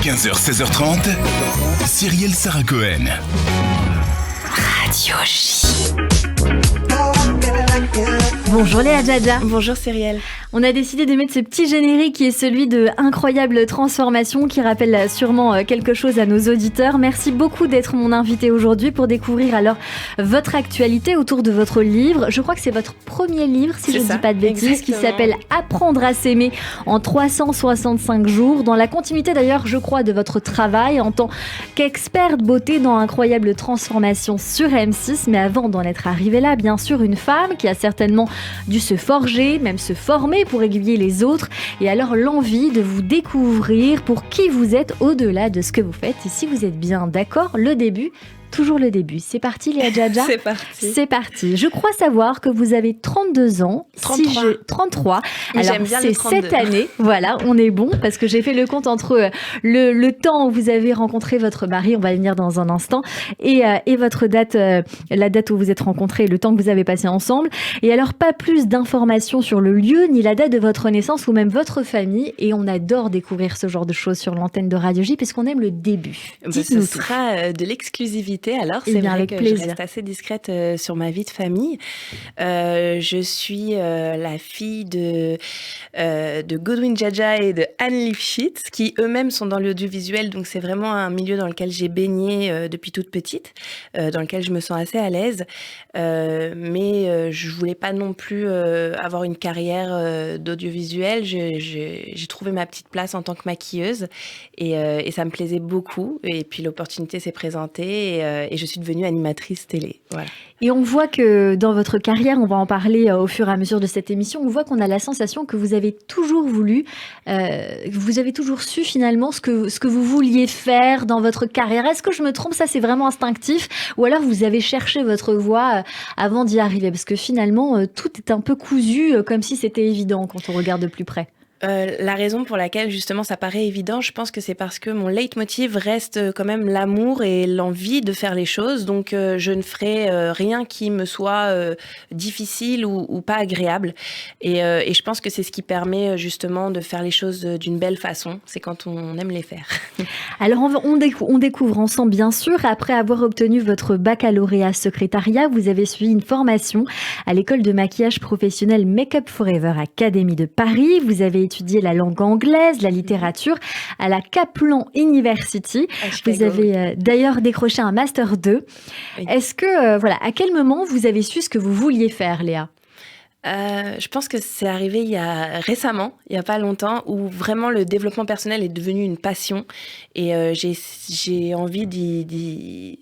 15h, 16h30, Cyrielle Sarah Cohen. Radio J. Bonjour Léa Djadja. Bonjour Cyrielle. On a décidé de mettre ce petit générique qui est celui de Incroyable Transformation qui rappelle sûrement quelque chose à nos auditeurs. Merci beaucoup d'être mon invité aujourd'hui pour découvrir alors votre actualité autour de votre livre. Je crois que c'est votre premier livre, si je ne dis pas de bêtises, exactement. Qui s'appelle Apprendre à s'aimer en 365 jours. Dans la continuité d'ailleurs, je crois, de votre travail en tant qu'experte beauté dans Incroyable Transformation sur M6. Mais avant d'en être arrivée là, bien sûr, une femme qui a certainement dû se forger, même se former pour aiguiller les autres, et alors l'envie de vous découvrir pour qui vous êtes au-delà de ce que vous faites. Et si vous êtes bien d'accord, le début, toujours le début. C'est parti Léa Djadja. C'est parti. C'est parti. Je crois savoir que vous avez 32 ans. 33. 33. Mais Alors j'aime bien c'est le 32. cette année. Voilà, on est bon parce que j'ai fait le compte entre le temps où vous avez rencontré votre mari, on va y venir dans un instant, et votre date, la date où vous êtes rencontrés, le temps que vous avez passé ensemble. Et alors pas plus d'informations sur le lieu ni la date de votre naissance ou même votre famille. Et on adore découvrir ce genre de choses sur l'antenne de Radio J puisqu'on aime le début. Ce Dites-nous tout. sera de l'exclusivité. Alors, Eh c'est bien, vrai avec que plaisir. je reste assez discrète sur ma vie de famille. Je suis la fille de Godwin Djadja et de Anne Lifshitz, qui eux-mêmes sont dans l'audiovisuel. Donc, c'est vraiment un milieu dans lequel j'ai baigné depuis toute petite, dans lequel je me sens assez à l'aise. Mais je voulais pas non plus avoir une carrière d'audiovisuel. J'ai trouvé ma petite place en tant que maquilleuse et ça me plaisait beaucoup. Et puis, l'opportunité s'est présentée et je suis devenue animatrice télé. Voilà. Et on voit que dans votre carrière, on va en parler au fur et à mesure de cette émission, on voit qu'on a la sensation que vous avez toujours voulu, vous avez toujours su finalement ce que vous vouliez faire dans votre carrière. Est-ce que je me trompe? Ça, c'est vraiment instinctif? Ou alors vous avez cherché votre voie avant d'y arriver? Parce que finalement, tout est un peu cousu, comme si c'était évident quand on regarde de plus près. La raison pour laquelle justement ça paraît évident, je pense que c'est parce que mon leitmotiv reste quand même l'amour et l'envie de faire les choses. Donc je ne ferai rien qui me soit difficile ou pas agréable. Et je pense que c'est ce qui permet justement de faire les choses d'une belle façon. C'est quand on aime les faire. Alors on découvre ensemble bien sûr. Après avoir obtenu votre baccalauréat secrétariat, vous avez suivi une formation à l'école de maquillage professionnel Make Up Forever Academy de Paris. Vous avez étudié la langue anglaise, la littérature à la Kaplan University. Vous avez d'ailleurs décroché un Master 2. Oui. Est-ce que, à quel moment vous avez su ce que vous vouliez faire, Léa ? Je pense que c'est arrivé il y a pas longtemps, où vraiment le développement personnel est devenu une passion et j'ai envie d'y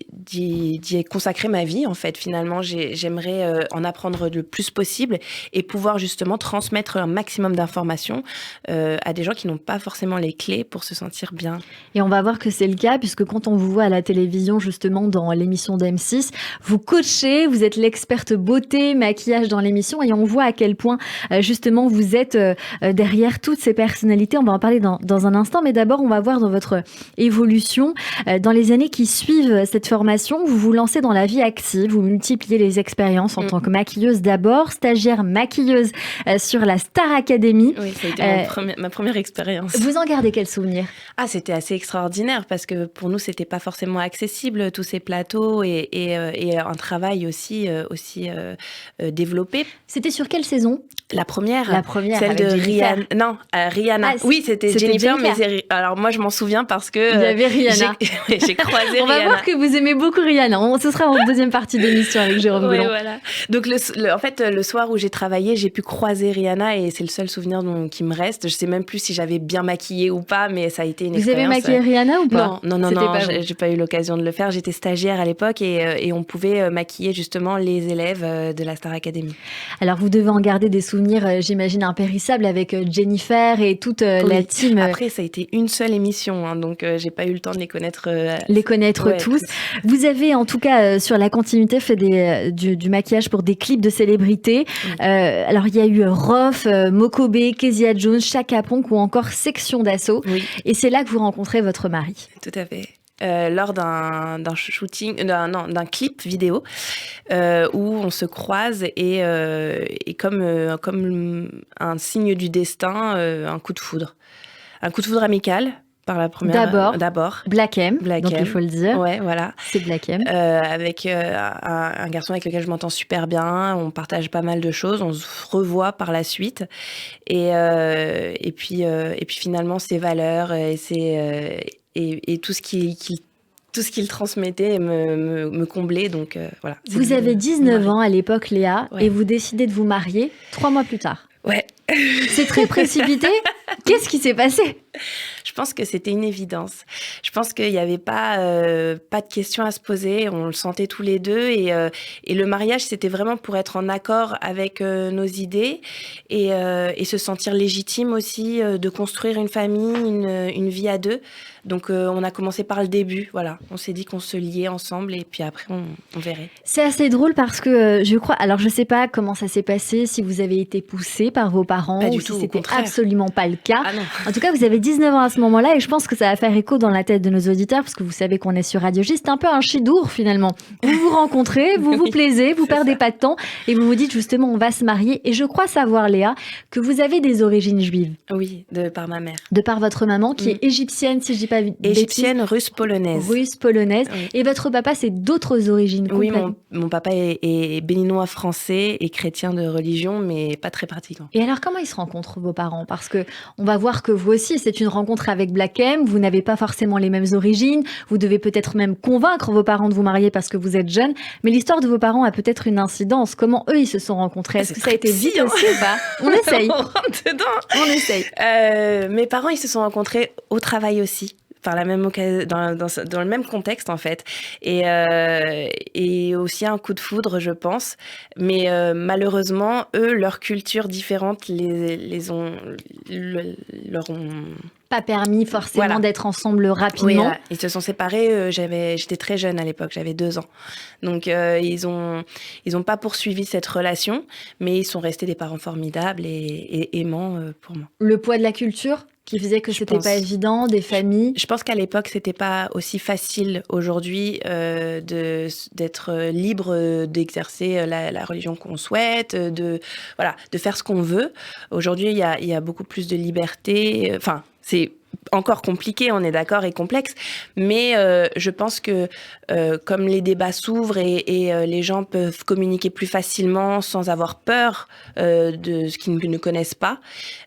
consacrer ma vie en fait. Finalement, j'aimerais en apprendre le plus possible et pouvoir justement transmettre un maximum d'informations à des gens qui n'ont pas forcément les clés pour se sentir bien. Et on va voir que c'est le cas puisque quand on vous voit à la télévision justement dans l'émission d'M6, vous coachez, vous êtes l'experte beauté, maquillage dans l'émission et on voit à quel point justement vous êtes derrière toutes ces personnalités. On va en parler dans un instant, mais d'abord on va voir dans votre évolution. Dans les années qui suivent cette formation, vous vous lancez dans la vie active, vous multipliez les expériences en tant que maquilleuse d'abord, stagiaire maquilleuse sur la Star Academy. Oui, ça a été ma première expérience. Vous en gardez quel souvenir ? Ah, c'était assez extraordinaire parce que pour nous, c'était pas forcément accessible, tous ces plateaux et un travail aussi développé. C'était sur quelle saison ? La première, avec celle de Jennifer. Rihanna. Non, Rihanna. Oui, c'était Jennifer, mais alors moi je m'en souviens parce que il y avait Rihanna. J'ai croisé Rihanna. On va voir que vous aimez beaucoup Rihanna. Ce sera en deuxième partie d'émission avec Jérôme Goulon. Voilà. Donc en fait, le soir où j'ai travaillé, j'ai pu croiser Rihanna et c'est le seul souvenir qui me reste. Je sais même plus si j'avais bien maquillé ou pas, mais ça a été une expérience. Vous avez maquillé Rihanna ou pas ? Non, j'ai pas eu l'occasion de le faire. J'étais stagiaire à l'époque et on pouvait maquiller justement les élèves de la Star Academy. Alors vous devez en garder des souvenirs, j'imagine, impérissables avec Jennifer et toute la team. Après, ça a été une seule émission, hein, donc j'ai pas eu le temps de les connaître. Tous. Vous avez en tout cas sur la continuité fait du maquillage pour des clips de célébrités. Alors il y a eu Rof, Mokobe, Kezia Jones, Chaka Ponk ou encore Section d'Assaut. Oui. Et c'est là que vous rencontrez votre mari. Tout à fait. Lors d'un d'un clip vidéo où on se croise et comme un signe du destin, un coup de foudre amical. par la première. D'abord. Black M, donc il faut le dire. Ouais, voilà. C'est Black M. Avec un garçon avec lequel je m'entends super bien. On partage pas mal de choses. On se revoit par la suite. Et puis finalement, ses valeurs et tout ce qu'il transmettait me comblait. Donc voilà. Vous avez 19 ans à l'époque, Léa, et vous décidez de vous marier 3 mois plus tard. Ouais. C'est très précipité. Qu'est-ce qui s'est passé ? Je pense que c'était une évidence. Je pense qu'il n'y avait pas de questions à se poser. On le sentait tous les deux. Et le mariage, c'était vraiment pour être en accord avec nos idées et se sentir légitime aussi de construire une famille, une vie à deux. Donc, on a commencé par le début. Voilà. On s'est dit qu'on se liait ensemble et puis après, on verrait. C'est assez drôle parce que je crois... Alors, je ne sais pas comment ça s'est passé, si vous avez été poussé par vos parents ou si c'était absolument pas le cas. Ah non. En tout cas, vous avez 19 ans à ce moment-là et je pense que ça va faire écho dans la tête de nos auditeurs parce que vous savez qu'on est sur Radio J. C'est un peu un chidour finalement. Vous vous rencontrez, vous vous plaisez, vous perdez pas de temps et vous vous dites justement on va se marier. Et je crois savoir, Léa, que vous avez des origines juives. Oui, de par ma mère. De par votre maman qui est égyptienne, si je dis pas égyptienne, russe-polonaise. Russe-polonaise. Oui. Et votre papa, c'est d'autres origines complètes. Oui, mon papa est béninois français et chrétien de religion, mais pas très pratiquant. Et alors, comment ils se rencontrent, vos parents ? Parce que on va voir que vous aussi, c'est une rencontre avec Black M. Vous n'avez pas forcément les mêmes origines. Vous devez peut-être même convaincre vos parents de vous marier parce que vous êtes jeune. Mais l'histoire de vos parents a peut-être une incidence. Comment eux, ils se sont rencontrés ? Est-ce que ça a été vite aussi ou pas ? On essaye. On rentre dedans. On essaye. Mes parents, ils se sont rencontrés au travail aussi. Par la même occasion, dans le même contexte en fait, et aussi un coup de foudre, je pense. Mais malheureusement, eux, leur culture différente leur ont pas permis forcément d'être ensemble rapidement. Oui, ils se sont séparés. J'étais très jeune à l'époque, j'avais 2 ans. Donc ils ont pas poursuivi cette relation, mais ils sont restés des parents formidables et aimants pour moi. Le poids de la culture qui faisait que c'était pas évident, des familles. Je pense qu'à l'époque, c'était pas aussi facile aujourd'hui d'être libre d'exercer la religion qu'on souhaite, de faire ce qu'on veut. Aujourd'hui, il y a beaucoup plus de liberté. Enfin, c'est encore compliqué, on est d'accord, et complexe. Mais je pense que comme les débats s'ouvrent et les gens peuvent communiquer plus facilement sans avoir peur de ce qu'ils ne connaissent pas,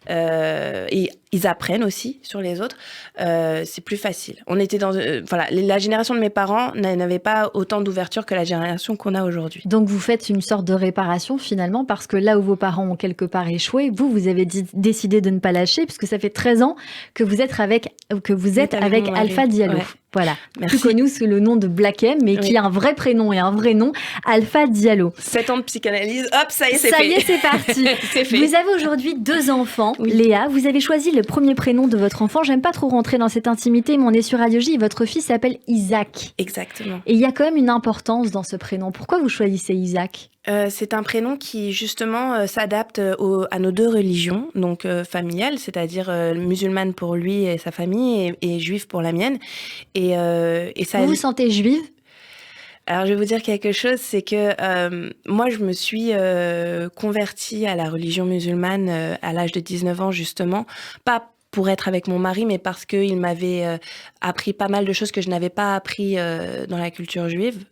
et ils apprennent aussi sur les autres, c'est plus facile. On était la génération de mes parents n'avait pas autant d'ouverture que la génération qu'on a aujourd'hui. Donc vous faites une sorte de réparation finalement, parce que là où vos parents ont quelque part échoué, vous avez décidé de ne pas lâcher, puisque ça fait 13 ans que vous êtes avec Alpha Diallo. Ouais. Voilà, plus connu sous le nom de Black M, mais qui a un vrai prénom et un vrai nom, Alpha Diallo. 7 ans de psychanalyse, hop, ça y est, c'est fait. Ça y est, c'est parti. C'est fait. Vous avez aujourd'hui 2 enfants. Oui. Léa, vous avez choisi le premier prénom de votre enfant. J'aime pas trop rentrer dans cette intimité, mais on est sur Radio J et votre fils s'appelle Isaac. Exactement. Et il y a quand même une importance dans ce prénom. Pourquoi vous choisissez Isaac ? C'est un prénom qui, justement, s'adapte à nos 2 religions, donc familiales, c'est-à-dire musulmane pour lui et sa famille et juive pour la mienne. Et ça, vous vous sentez juive ? Alors, je vais vous dire quelque chose, c'est que moi, je me suis convertie à la religion musulmane à l'âge de 19 ans, justement, pas pour être avec mon mari, mais parce qu'il m'avait appris pas mal de choses que je n'avais pas appris dans la culture juive,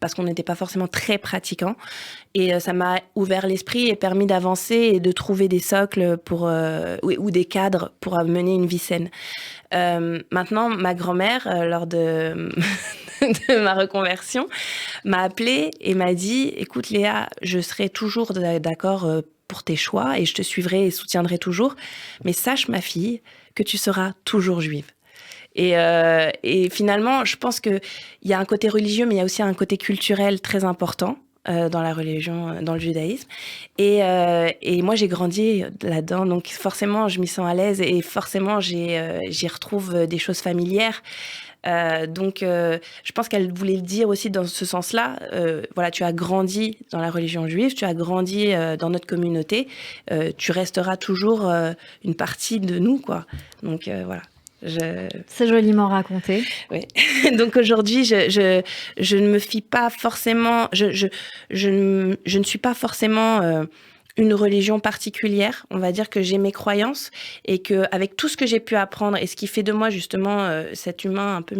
parce qu'on n'était pas forcément très pratiquants. Et ça m'a ouvert l'esprit et permis d'avancer et de trouver des socles ou des cadres pour mener une vie saine. Maintenant, ma grand-mère, lors de ma reconversion, m'a appelée et m'a dit « Écoute Léa, je serai toujours d'accord pour tes choix et je te suivrai et soutiendrai toujours. Mais sache, ma fille, que tu seras toujours juive. » Et finalement, je pense qu'il y a un côté religieux, mais il y a aussi un côté culturel très important dans la religion, dans le judaïsme. Et moi, j'ai grandi là-dedans, donc forcément, je m'y sens à l'aise et forcément, j'y retrouve des choses familières. Donc, je pense qu'elle voulait le dire aussi dans ce sens-là. Voilà, tu as grandi dans la religion juive, tu as grandi dans notre communauté, tu resteras toujours une partie de nous, quoi. Donc, voilà. C'est joliment raconté. Oui. Donc aujourd'hui, je ne me fie pas forcément, je ne suis pas forcément une religion particulière. On va dire que j'ai mes croyances et que avec tout ce que j'ai pu apprendre et ce qui fait de moi justement cet humain un peu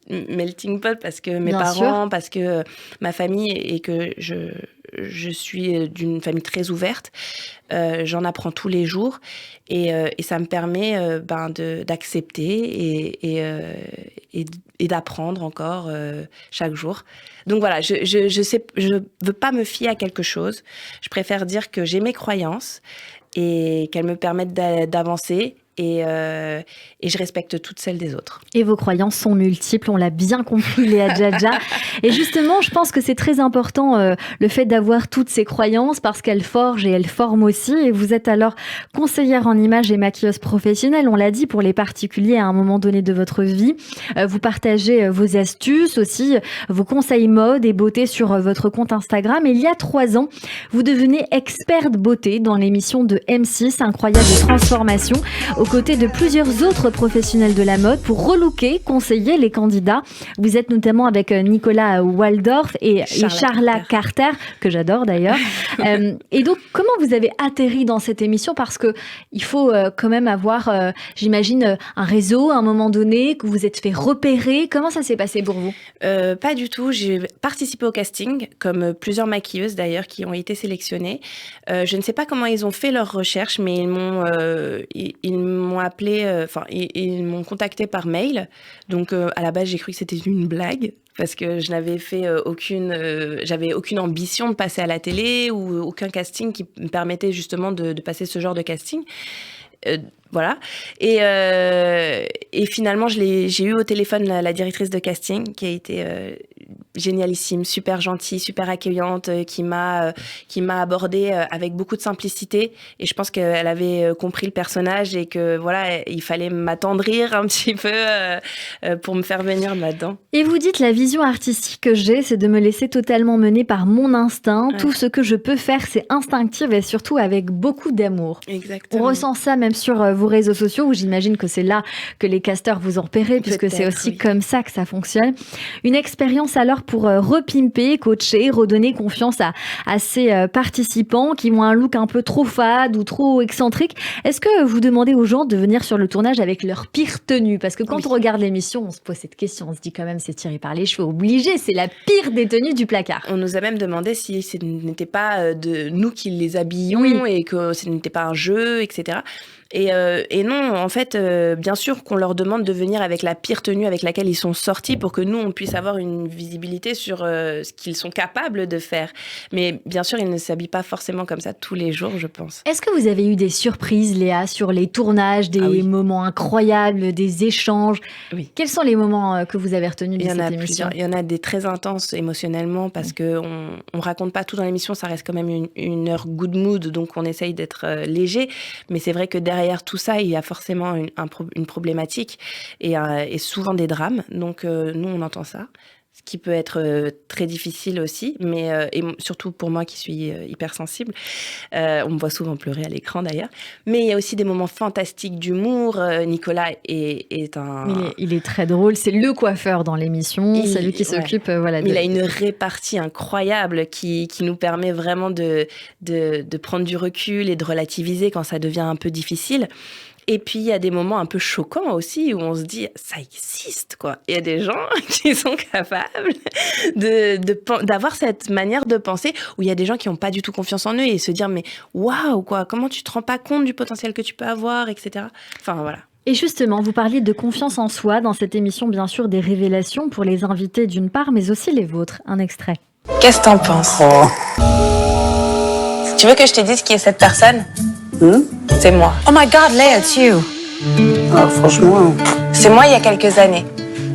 melting pot, parce que mes parents, parce que ma famille et que je suis d'une famille très ouverte, j'en apprends tous les jours et ça me permet d'accepter et d'apprendre encore chaque jour. Donc voilà, je veux pas me fier à quelque chose. Je préfère dire que j'ai mes croyances et qu'elles me permettent d'avancer. Et je respecte toutes celles des autres. Et vos croyances sont multiples, on l'a bien compris, Léa Djadja. Et justement, je pense que c'est très important le fait d'avoir toutes ces croyances parce qu'elles forgent et elles forment aussi. Et vous êtes alors conseillère en images et maquilleuse professionnelle, on l'a dit, pour les particuliers à un moment donné de votre vie. Vous partagez vos astuces aussi, vos conseils mode et beauté sur votre compte Instagram. Et il y a 3 ans, vous devenez experte beauté dans l'émission de M6, Incroyable Transformation, aux côtés de plusieurs autres professionnels de la mode pour relooker, conseiller les candidats. Vous êtes notamment avec Nicolas Waldorf et Charla Carter, que j'adore d'ailleurs. Et donc, comment vous avez atterri dans cette émission? Parce que il faut quand même avoir, j'imagine, un réseau à un moment donné, que vous vous êtes fait repérer. Comment ça s'est passé pour vous? Pas du tout. J'ai participé au casting, comme plusieurs maquilleuses d'ailleurs qui ont été sélectionnées. Je ne sais pas comment ils ont fait leur recherche, mais ils m'ont appelé, ils m'ont contacté par mail. Donc, à la base, j'ai cru que c'était une blague parce que je n'avais fait j'avais aucune ambition de passer à la télé ou aucun casting qui me permettait justement de passer ce genre de casting. Voilà. Et finalement, j'ai eu au téléphone la directrice de casting qui a été génialissime, super gentille, super accueillante, qui m'a abordée avec beaucoup de simplicité. Et je pense qu'elle avait compris le personnage et que voilà, il fallait m'attendrir un petit peu pour me faire venir là-dedans. Et vous dites, la vision artistique que j'ai, c'est de me laisser totalement mener par mon instinct. Ouais. Tout ce que je peux faire, c'est instinctif et surtout avec beaucoup d'amour. Exactement. On ressent ça même sur vos réseaux sociaux, où j'imagine que c'est là que les casteurs vous ont repéré, puisque c'est aussi comme ça que ça fonctionne. Une expérience alors pour repimper, coacher, redonner confiance à ces participants qui ont un look un peu trop fade ou trop excentrique. Est-ce que vous demandez aux gens de venir sur le tournage avec leur pire tenue? Parce que quand on regarde l'émission, on se pose cette question, on se dit quand même c'est tiré par les cheveux, obligé, c'est la pire des tenues du placard. On nous a même demandé si ce n'était pas de nous qui les habillions et que ce n'était pas un jeu, etc. Et non, en fait, bien sûr qu'on leur demande de venir avec la pire tenue avec laquelle ils sont sortis pour que nous, on puisse avoir une visibilité sur ce qu'ils sont capables de faire. Mais bien sûr, ils ne s'habillent pas forcément comme ça tous les jours, je pense. Est-ce que vous avez eu des surprises, Léa, sur les tournages, des moments incroyables, des échanges? Oui. Quels sont les moments que vous avez retenus de cette émission? Il y en a des très intenses émotionnellement parce qu'on ne raconte pas tout dans l'émission, ça reste quand même une heure good mood, donc on essaye d'être léger. Mais c'est vrai que derrière tout ça, il y a forcément une problématique et souvent des drames. Donc, nous, on entend ça, ce qui peut être très difficile aussi, mais et surtout pour moi qui suis hypersensible. On me voit souvent pleurer à l'écran d'ailleurs. Mais il y a aussi des moments fantastiques d'humour. Nicolas est un... Il est très drôle. C'est le coiffeur dans l'émission. C'est lui qui s'occupe... Il a une répartie incroyable qui nous permet vraiment de prendre du recul et de relativiser quand ça devient un peu difficile. Et puis, il y a des moments un peu choquants aussi où on se dit, ça existe, quoi. Il y a des gens qui sont capables d'avoir cette manière de penser où il y a des gens qui n'ont pas du tout confiance en eux et se dire, mais waouh, quoi, comment tu te rends pas compte du potentiel que tu peux avoir, etc. Enfin, voilà. Et justement, vous parliez de confiance en soi dans cette émission, bien sûr, des révélations pour les invités d'une part, mais aussi les vôtres. Un extrait. Qu'est-ce que t'en penses? Tu veux que je te dise qui est cette personne? C'est moi. Oh my God, Léa, it's you. Ah, franchement... C'est moi il y a quelques années.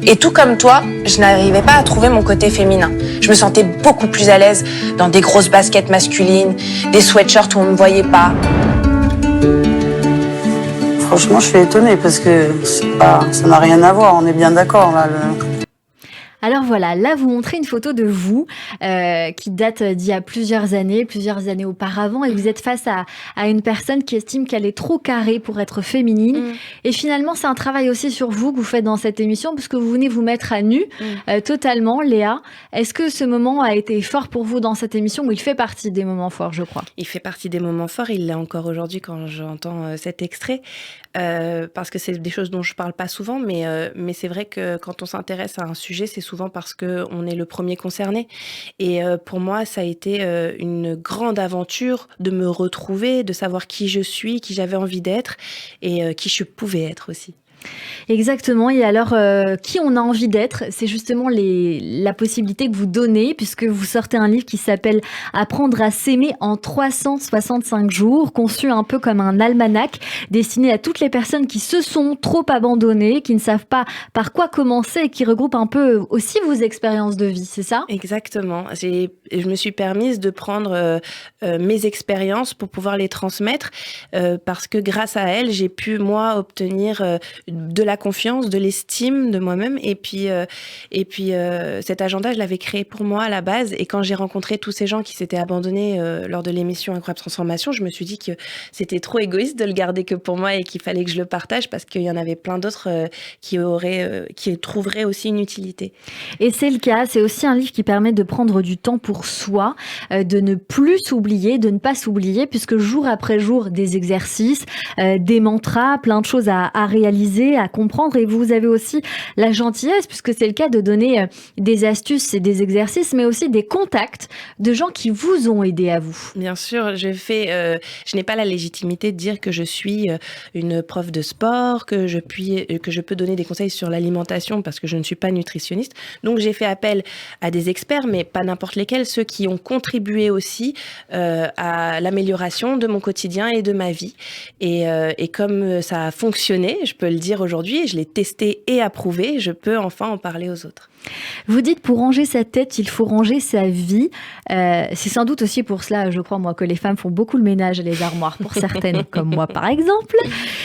Et tout comme toi, je n'arrivais pas à trouver mon côté féminin. Je me sentais beaucoup plus à l'aise dans des grosses baskets masculines, des sweatshirts où on ne me voyait pas. Franchement, je suis étonnée parce que ça n'a rien à voir, on est bien d'accord là. Alors voilà, là vous montrez une photo de vous qui date d'il y a plusieurs années auparavant, et vous êtes face à une personne qui estime qu'elle est trop carrée pour être féminine. Et finalement, c'est un travail aussi sur vous que vous faites dans cette émission, parce que vous venez vous mettre à nu totalement, Léa. Est-ce que ce moment a été fort pour vous dans cette émission, ou il fait partie des moments forts, je crois? Il fait partie des moments forts, il l'est encore aujourd'hui quand j'entends cet extrait, parce que c'est des choses dont je parle pas souvent, mais c'est vrai que quand on s'intéresse à un sujet, c'est souvent parce qu'on est le premier concerné. Et pour moi, ça a été une grande aventure de me retrouver, de savoir qui je suis, qui j'avais envie d'être et qui je pouvais être aussi. Exactement. Et alors, qui on a envie d'être, c'est justement la possibilité que vous donnez, puisque vous sortez un livre qui s'appelle « Apprendre à s'aimer en 365 jours », conçu un peu comme un almanach, destiné à toutes les personnes qui se sont trop abandonnées, qui ne savent pas par quoi commencer, et qui regroupe un peu aussi vos expériences de vie, c'est ça? Exactement. Je me suis permise de prendre mes expériences pour pouvoir les transmettre, parce que grâce à elles, j'ai pu, moi, obtenir de la confiance, de l'estime de moi-même. Et puis cet agenda, je l'avais créé pour moi à la base. Et quand j'ai rencontré tous ces gens qui s'étaient abandonnés lors de l'émission Incroyable Transformation, je me suis dit que c'était trop égoïste de le garder que pour moi et qu'il fallait que je le partage, parce qu'il y en avait plein d'autres qui trouveraient aussi une utilité. Et c'est le cas. C'est aussi un livre qui permet de prendre du temps pour soi, de ne plus s'oublier, de ne pas s'oublier, puisque jour après jour, des exercices, des mantras, plein de choses à réaliser, à comprendre. Et vous avez aussi la gentillesse, puisque c'est le cas, de donner des astuces et des exercices, mais aussi des contacts de gens qui vous ont aidé à vous. Bien sûr, je n'ai pas la légitimité de dire que je suis une prof de sport, que je peux donner des conseils sur l'alimentation, parce que je ne suis pas nutritionniste. Donc j'ai fait appel à des experts, mais pas n'importe lesquels, ceux qui ont contribué aussi à l'amélioration de mon quotidien et de ma vie. Et comme ça a fonctionné, je peux le dire aujourd'hui, je l'ai testé et approuvé, je peux enfin en parler aux autres. Vous dites, pour ranger sa tête, il faut ranger sa vie. C'est sans doute aussi pour cela, je crois, moi, que les femmes font beaucoup le ménage et les armoires, pour certaines, comme moi, par exemple.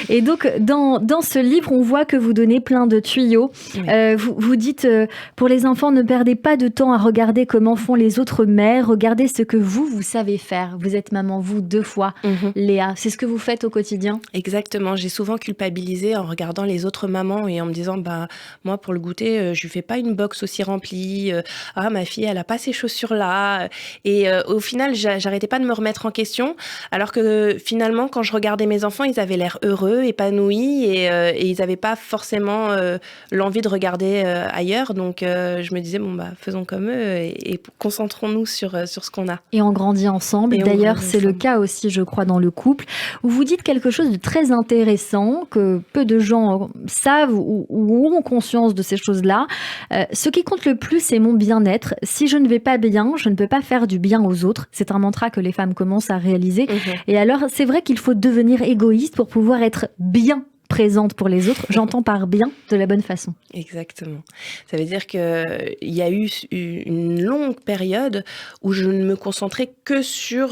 Et donc, dans ce livre, on voit que vous donnez plein de tuyaux. Oui. Vous dites, pour les enfants, ne perdez pas de temps à regarder comment font les autres mères. Regardez ce que vous savez faire. Vous êtes maman, vous, 2 fois, Léa. C'est ce que vous faites au quotidien? Exactement. J'ai souvent culpabilisé en regardant les autres mamans et en me disant, moi, pour le goûter, je lui fais pas une box aussi remplie. Ma fille, elle a pas ces chaussures-là. Et au final, j'arrêtais pas de me remettre en question. Alors que finalement, quand je regardais mes enfants, ils avaient l'air heureux, épanouis et ils avaient pas forcément l'envie de regarder ailleurs. Donc, je me disais, faisons comme eux et concentrons-nous sur ce qu'on a. Et on grandit ensemble. D'ailleurs, c'est le cas aussi, je crois, dans le couple, où vous dites quelque chose de très intéressant que peu de gens savent ou ont conscience de ces choses-là. Ce qui compte le plus, c'est mon bien-être. Si je ne vais pas bien, je ne peux pas faire du bien aux autres. C'est un mantra que les femmes commencent à réaliser. Et alors, c'est vrai qu'il faut devenir égoïste pour pouvoir être bien présente pour les autres. J'entends par bien de la bonne façon. Exactement. Ça veut dire qu'il y a eu une longue période où je ne me concentrais que sur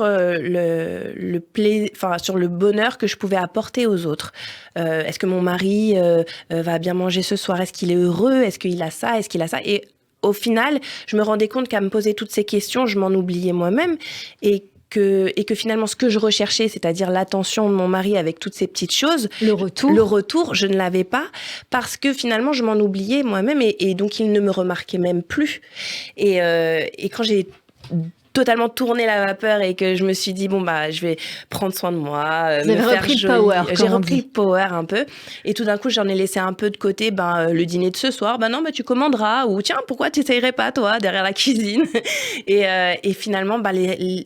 sur le bonheur que je pouvais apporter aux autres. Est-ce que mon mari va bien manger ce soir? Est-ce qu'il est heureux? Est-ce qu'il a ça? Est-ce qu'il a ça? Et au final, je me rendais compte qu'à me poser toutes ces questions, je m'en oubliais moi-même et que finalement, ce que je recherchais, c'est-à-dire l'attention de mon mari avec toutes ces petites choses, le retour, je ne l'avais pas parce que finalement, je m'en oubliais moi-même et donc il ne me remarquait même plus. Et quand j'ai totalement tourné la vapeur et que je me suis dit je vais prendre soin de moi, j'ai repris le power un peu et tout d'un coup j'en ai laissé un peu de côté le dîner de ce soir, tu commanderas ou tiens pourquoi tu n'essayerais pas toi derrière la cuisine et finalement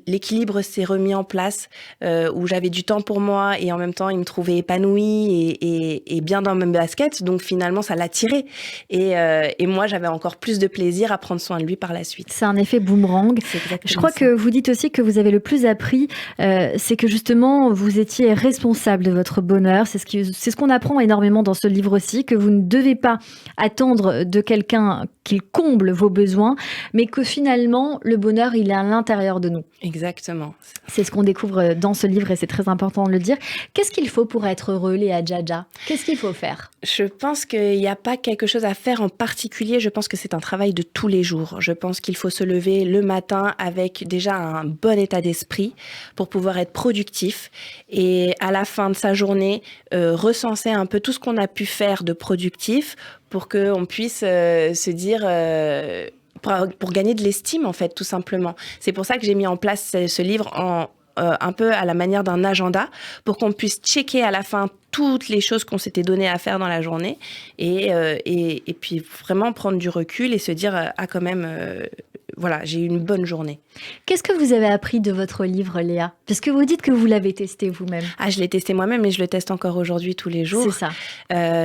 l'équilibre s'est remis en place où j'avais du temps pour moi et en même temps il me trouvait épanouie et bien dans mes baskets, donc finalement ça l'a tiré et moi j'avais encore plus de plaisir à prendre soin de lui par la suite. C'est un effet boomerang. C'est exactement Je crois que vous dites aussi que vous avez le plus appris, c'est que justement, vous étiez responsable de votre bonheur. C'est ce qu'on apprend énormément dans ce livre aussi, que vous ne devez pas attendre de quelqu'un qu'il comble vos besoins, mais que finalement, le bonheur, il est à l'intérieur de nous. Exactement. C'est ce qu'on découvre dans ce livre et c'est très important de le dire. Qu'est-ce qu'il faut pour être heureux, Léa Djadja? Qu'est-ce qu'il faut faire? Je pense qu'il n'y a pas quelque chose à faire en particulier. Je pense que c'est un travail de tous les jours. Je pense qu'il faut se lever le matin avec déjà un bon état d'esprit pour pouvoir être productif. Et à la fin de sa journée, recenser un peu tout ce qu'on a pu faire de productif pour qu'on puisse se dire... pour gagner de l'estime, en fait, tout simplement. C'est pour ça que j'ai mis en place ce livre un peu à la manière d'un agenda pour qu'on puisse checker à la fin toutes les choses qu'on s'était donné à faire dans la journée et puis vraiment prendre du recul et se dire quand même voilà, j'ai eu une bonne journée. Qu'est-ce que vous avez appris de votre livre, Léa ? Parce que vous dites que vous l'avez testé vous-même. Ah, je l'ai testé moi-même et je le teste encore aujourd'hui tous les jours. C'est ça.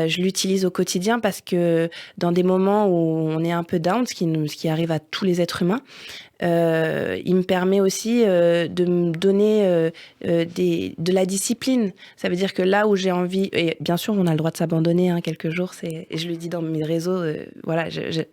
Je l'utilise au quotidien parce que dans des moments où on est un peu down, ce qui arrive à tous les êtres humains, il me permet aussi de me donner de la discipline. Ça veut dire que là où j'ai envie, et bien sûr on a le droit de s'abandonner quelques jours, et je le dis dans mes réseaux, voilà,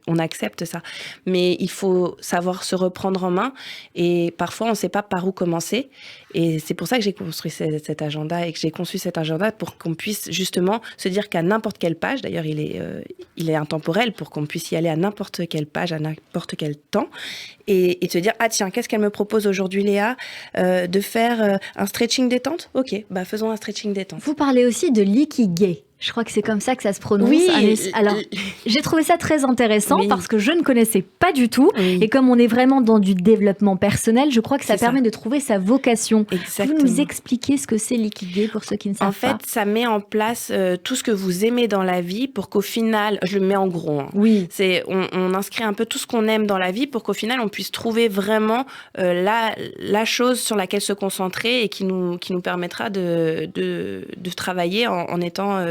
on accepte ça. Mais il faut savoir se reprendre en main et parfois on ne sait pas par où commencer. Et c'est pour ça que j'ai construit cet agenda et que j'ai conçu cet agenda pour qu'on puisse justement se dire qu'à n'importe quelle page, d'ailleurs il est intemporel pour qu'on puisse y aller à n'importe quelle page, à n'importe quel temps et se dire ah tiens, qu'est-ce qu'elle me propose aujourd'hui Léa de faire un stretching détente. Ok, bah faisons un stretching détente. Vous parlez aussi de l'ikigai. Je crois que c'est comme ça que ça se prononce. Oui. Alors, j'ai trouvé ça très intéressant parce que je ne connaissais pas du tout. Oui. Et comme on est vraiment dans du développement personnel, je crois que ça C'est permet ça. de trouver sa vocation. Exactement. Vous nous expliquez ce que c'est l'ikigai pour ceux qui ne savent En fait, ça met en place tout ce que vous aimez dans la vie pour qu'au final, je le mets en gros. Oui. On inscrit un peu tout ce qu'on aime dans la vie pour qu'au final, on puisse trouver vraiment la chose sur laquelle se concentrer et qui nous permettra de travailler en étant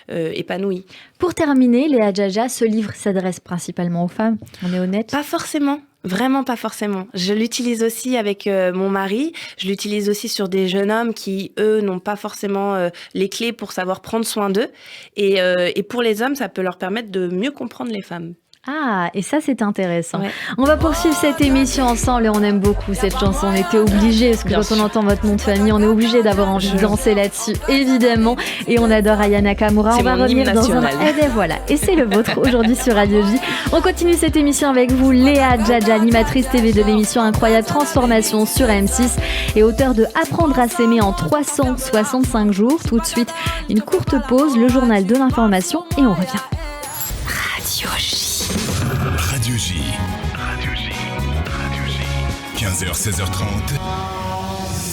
épanoui. Pour terminer, Léa Djaja, ce livre s'adresse principalement aux femmes. On est honnête ? Pas forcément. Vraiment pas forcément. Je l'utilise aussi avec mon mari. Je l'utilise aussi sur des jeunes hommes qui, eux, n'ont pas forcément les clés pour savoir prendre soin d'eux. Et pour les hommes, ça peut leur permettre de mieux comprendre les femmes. Ah, et ça, c'est intéressant. Ouais. On va poursuivre cette émission ensemble et on aime beaucoup cette chanson. On était obligés, parce que Bien quand sûr. on entend votre nom de famille, on est obligé d'avoir envie de danser là-dessus, évidemment. Et on adore Aya Nakamura. C'est On va mon revenir hymne dans un... national. Eh bien voilà, et c'est le vôtre aujourd'hui sur Radio J. On continue cette émission avec vous, Léa Djaja, animatrice TV de l'émission Incroyable Transformation sur M6 et auteure de Apprendre à s'aimer en 365 jours. Tout de suite, une courte pause, le journal de l'information et on revient. Radio J. Radio J. 15h, 16h30.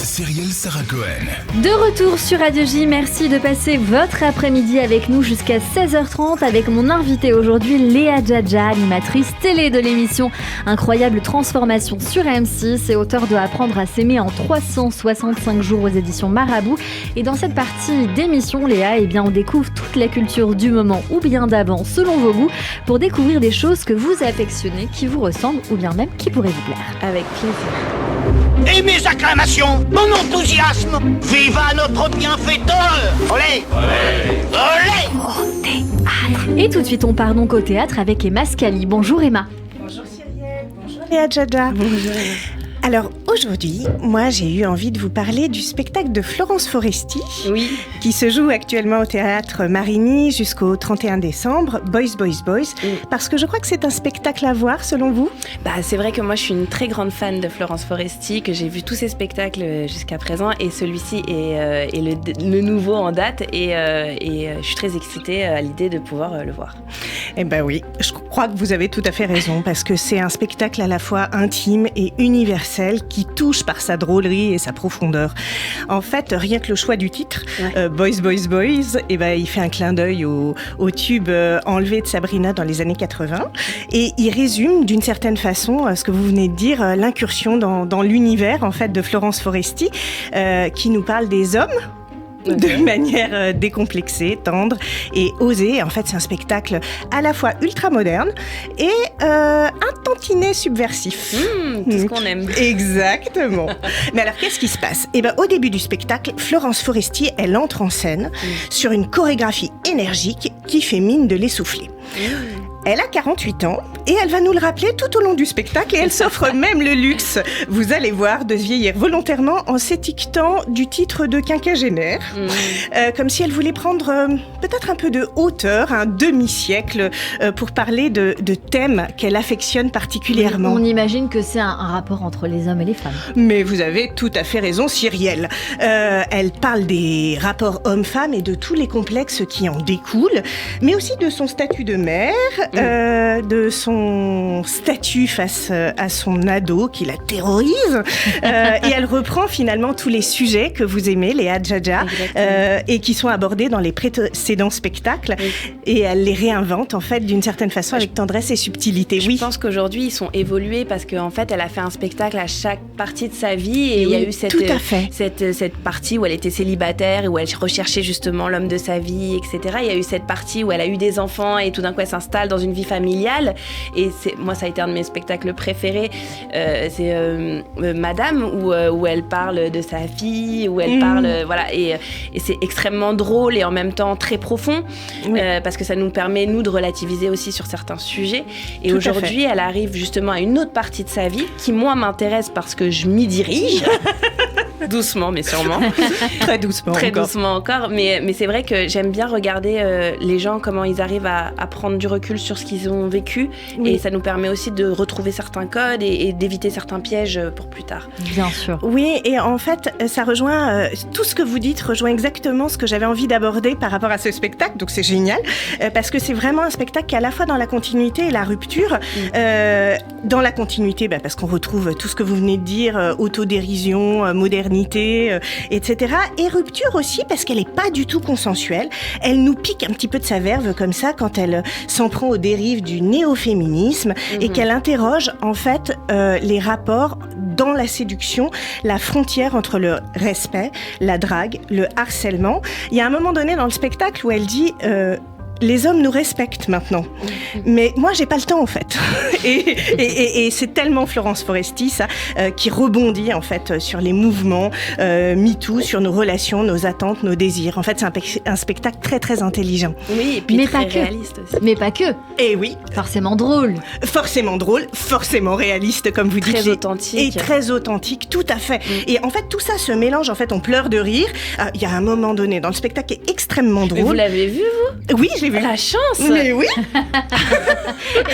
Cyrielle Sarah Cohen. De retour sur Radio J, merci de passer votre après-midi avec nous jusqu'à 16h30 avec mon invité aujourd'hui, Léa Djaja, animatrice télé de l'émission Incroyable Transformation sur M6 et auteure de Apprendre à s'aimer en 365 jours aux éditions Marabout. Et dans cette partie d'émission, Léa, eh bien, on découvre toute la culture du moment ou bien d'avant selon vos goûts pour découvrir des choses que vous affectionnez, qui vous ressemblent ou bien même qui pourraient vous plaire. Avec plaisir. Et mes acclamations, mon enthousiasme, viva notre bienfaiteur. Olé, olé, olé. Et tout de suite, on part donc au théâtre avec Emma Scali. Bonjour Emma. Bonjour Cyrielle, bonjour Léa Djaja. Bonjour. Alors aujourd'hui, moi j'ai eu envie de vous parler du spectacle de Florence Foresti Oui. qui se joue actuellement au théâtre Marigny jusqu'au 31 décembre, Boys, Boys, Boys, parce que je crois que c'est un spectacle à voir selon vous. Bah, c'est vrai que moi je suis une très grande fan de Florence Foresti, que j'ai vu tous ses spectacles jusqu'à présent et celui-ci est le nouveau en date et je suis très excitée à l'idée de pouvoir le voir. Eh ben oui, je crois que vous avez tout à fait raison parce que c'est un spectacle à la fois intime et universel qui touche par sa drôlerie et sa profondeur. En fait, rien que le choix du titre, Boys, Boys, Boys, eh ben, il fait un clin d'œil au tube enlevé de Sabrina dans les années 80 et il résume d'une certaine façon ce que vous venez de dire, l'incursion dans l'univers en fait de Florence Foresti qui nous parle des hommes de manière décomplexée, tendre et osée. En fait, c'est un spectacle à la fois ultra moderne et un tantinet subversif. Tout ce qu'on aime. Exactement. Mais alors, qu'est-ce qui se passe ? Eh ben, au début du spectacle, Florence Foresti, elle entre en scène sur une chorégraphie énergique qui fait mine de l'essouffler. Elle a 48 ans et elle va nous le rappeler tout au long du spectacle et elle s'offre même le luxe, vous allez voir, de se vieillir volontairement en s'étiquetant du titre de quinquagénaire, comme si elle voulait prendre peut-être un peu de hauteur, un demi-siècle, pour parler de thèmes qu'elle affectionne particulièrement. On imagine que c'est un rapport entre les hommes et les femmes. Mais vous avez tout à fait raison, Cyrielle. Elle parle des rapports hommes-femmes et de tous les complexes qui en découlent, mais aussi de son statut de mère, de son statut face à son ado qui la terrorise. Et elle reprend finalement tous les sujets que vous aimez, Léa Djadja, et qui sont abordés dans les précédents spectacles. Et elle les réinvente en fait d'une certaine façon avec tendresse et subtilité. Je pense qu'aujourd'hui ils sont évolués parce qu'en fait elle a fait un spectacle à chaque partie de sa vie et il y a eu cette partie où elle était célibataire et où elle recherchait justement l'homme de sa vie, etc. Il y a eu cette partie où elle a eu des enfants et tout d'un coup elle s'installe dans une vie familiale. Et moi ça a été un de mes spectacles préférés. C'est Madame où elle parle de sa fille, où elle parle, voilà, et c'est extrêmement drôle et en même temps très profond, parce que ça nous permet, nous, de relativiser aussi sur certains sujets. Et tout aujourd'hui, elle arrive justement à une autre partie de sa vie qui, moi, m'intéresse parce que je m'y dirige. Doucement, mais sûrement. Très doucement encore. Mais c'est vrai que j'aime bien regarder les gens, comment ils arrivent à prendre du recul sur ce qu'ils ont vécu. Et ça nous permet aussi de retrouver certains codes et d'éviter certains pièges pour plus tard. Bien sûr. Oui, et en fait, ça rejoint, tout ce que vous dites rejoint exactement ce que j'avais envie d'aborder par rapport à ce spectacle. Donc c'est génial, parce que c'est vraiment un spectacle qui est à la fois dans la continuité et la rupture. Dans la continuité, parce qu'on retrouve tout ce que vous venez de dire, autodérision, modernité, etc. Et rupture aussi parce qu'elle n'est pas du tout consensuelle. Elle nous pique un petit peu de sa verve comme ça quand elle s'en prend aux dérives du néo-féminisme et qu'elle interroge en fait les rapports dans la séduction, la frontière entre le respect, la drague, le harcèlement. Il y a un moment donné dans le spectacle où elle dit les hommes nous respectent maintenant. Mais moi, j'ai pas le temps, en fait. Et c'est tellement Florence Foresti, ça, qui rebondit, en fait, sur les mouvements MeToo, sur nos relations, nos attentes, nos désirs. En fait, c'est un spectacle très, très intelligent. Oui, et puis mais très pas réaliste aussi. Mais pas que. Et oui. Forcément drôle. Forcément drôle, forcément réaliste, comme vous dites. Très authentique. Et très authentique, tout à fait. Et en fait, tout ça se mélange. En fait, on pleure de rire. Il y a un moment donné dans le spectacle qui est extrêmement drôle. Mais vous l'avez vu, vous ? Oui, j'ai vu. La chance. Mais oui.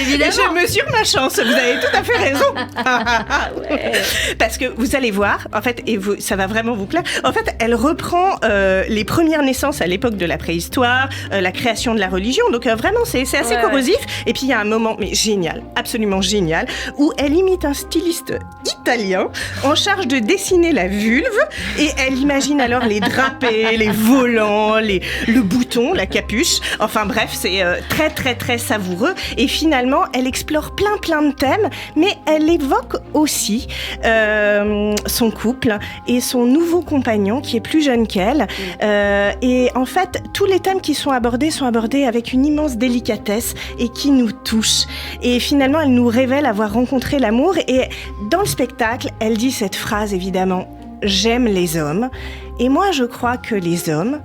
Évidemment. Je mesure ma chance, vous avez tout à fait raison. Parce que vous allez voir, en fait, et ça va vraiment vous plaire, en fait, elle reprend les premières naissances à l'époque de la préhistoire, la création de la religion, donc vraiment, c'est assez corrosif. Et puis, il y a un moment, mais génial, absolument génial, où elle imite un styliste italien en charge de dessiner la vulve, et elle imagine alors les drapés, les volants, le bouton, la capuche, enfin bref, c'est très très très savoureux et finalement elle explore plein de thèmes mais elle évoque aussi son couple et son nouveau compagnon qui est plus jeune qu'elle et en fait tous les thèmes qui sont abordés avec une immense délicatesse et qui nous touchent et finalement elle nous révèle avoir rencontré l'amour et dans le spectacle elle dit cette phrase évidemment « J'aime les hommes » et moi je crois que les hommes